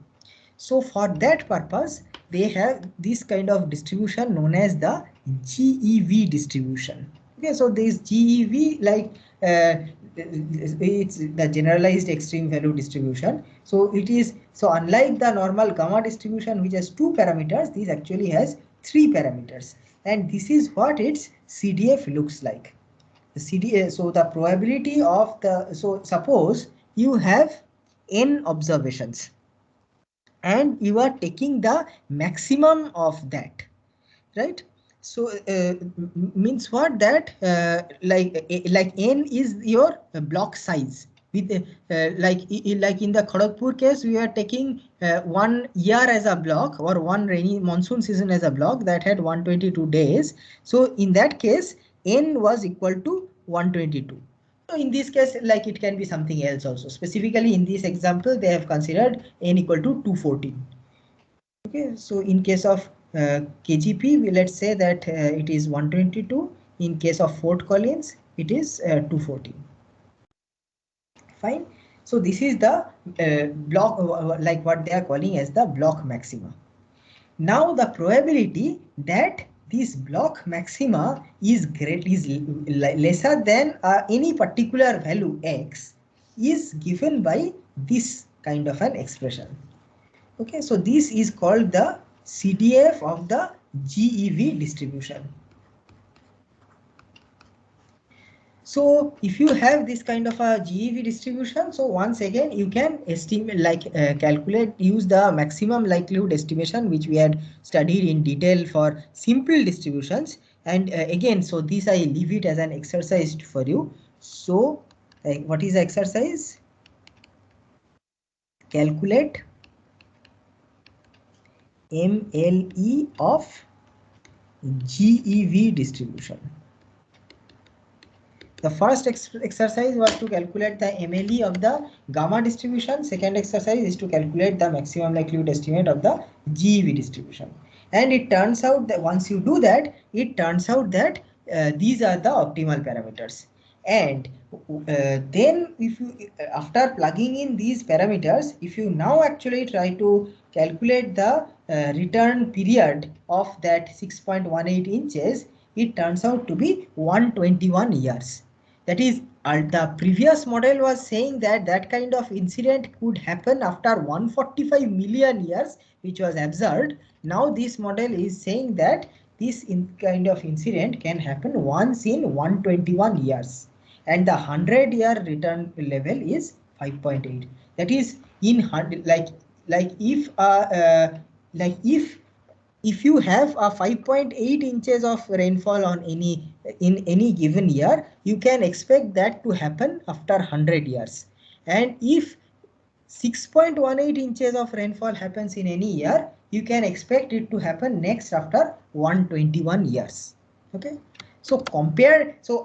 So for that purpose, they have this kind of distribution known as the GEV distribution. Okay, so this GEV, like it's the generalized extreme value distribution. So it is, so unlike the normal gamma distribution which has 2 parameters, this actually has 3 parameters, and this is what its CDF looks like. The CDF, so the probability of the, so suppose you have n observations and you are taking the maximum of that, right? So means what? That like n is your block size with like in the Kharagpur case, we are taking 1 year as a block, or one rainy monsoon season as a block that had 122 days. So in that case, n was equal to 122. So in this case, like it can be something else also. Specifically in this example, they have considered n equal to 214. Okay, so in case of KGP, let's say that it is 122. In case of Fort Collins, it is 214. Fine. So this is the block, like what they are calling as the block maxima. Now the probability that this block maxima is lesser than any particular value x is given by this kind of an expression. Okay, so this is called the CDF of the GEV distribution. So if you have this kind of a GEV distribution, so once again you can estimate, like calculate, use the maximum likelihood estimation which we had studied in detail for simple distributions. And again, so this I leave it as an exercise for you. So what is the exercise? Calculate MLE of GEV distribution. The first exercise was to calculate the MLE of the gamma distribution. Second exercise is to calculate the maximum likelihood estimate of the GEV distribution. And it turns out that once you do that, it turns out that these are the optimal parameters. And then if you, after plugging in these parameters, if you now actually try to calculate the return period of that 6.18 inches, it turns out to be 121 years. That is, the previous model was saying that that kind of incident could happen after 145 million years, which was observed. Now this model is saying that this kind of incident can happen once in 121 years. And the 100-year return level is 5.8. That is, in if you have a 5.8 inches of rainfall on in any given year, you can expect that to happen after 100 years. And if 6.18 inches of rainfall happens in any year, you can expect it to happen next after 121 years. Okay. So compare, so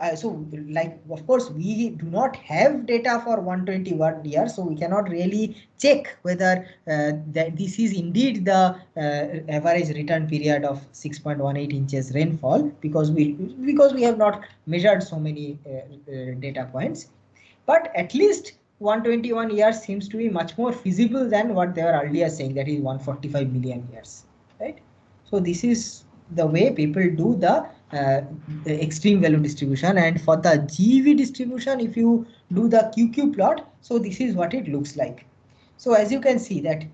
like, of course we do not have data for 121 years, so we cannot really check whether that this is indeed the average return period of 6.18 inches rainfall, because we have not measured so many data points. But at least 121 years seems to be much more feasible than what they were earlier saying, that is 145 million years, right? So this is the way people do the extreme value distribution. And for the GEV distribution, if you do the QQ plot, so this is what it looks like. So as you can see that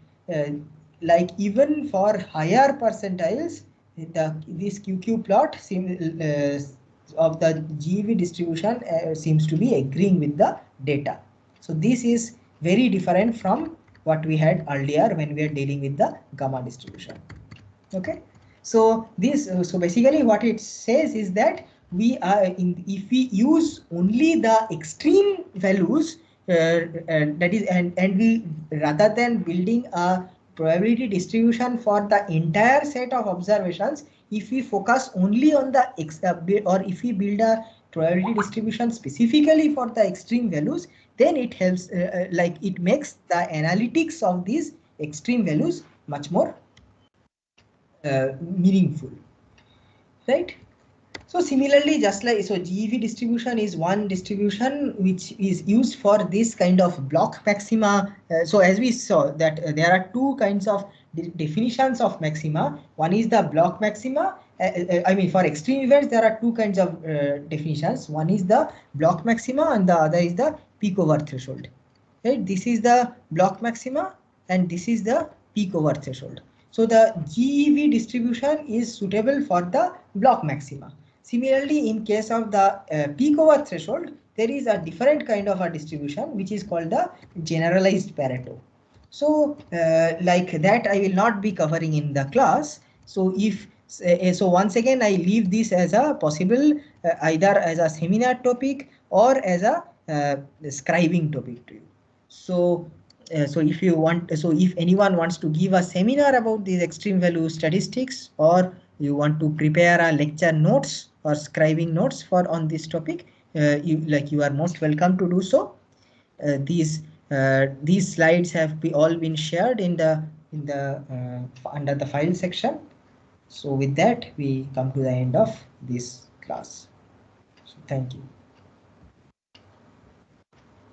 like even for higher percentiles, this QQ plot of the GEV distribution seems to be agreeing with the data. So this is very different from what we had earlier when we are dealing with the gamma distribution. Okay. So this, so basically what it says is that we are if we use only the extreme values, that is, and we, rather than building a probability distribution for the entire set of observations, if we focus only on the or if we build a probability distribution specifically for the extreme values, then it helps, like it makes the analytics of these extreme values much more meaningful, right? So similarly, just like, so GEV distribution is one distribution which is used for this kind of block maxima. So as we saw that there are two kinds of definitions of maxima. One is the block maxima. I mean, for extreme events, there are two kinds of definitions. One is the block maxima and the other is the peak over threshold. Right? This is the block maxima and this is the peak over threshold. So the GEV distribution is suitable for the block maxima. Similarly, in case of the peak over threshold, there is a different kind of a distribution which is called the generalized Pareto. So like that I will not be covering in the class. So if so once again I leave this as a possible either as a seminar topic or as a scribing topic to you. So so if you want, so if anyone wants to give a seminar about these extreme value statistics, or you want to prepare a lecture notes or scribing notes for on this topic, you are most welcome to do so. These slides have all been shared in the under the file section. So with that we come to the end of this class. So thank you.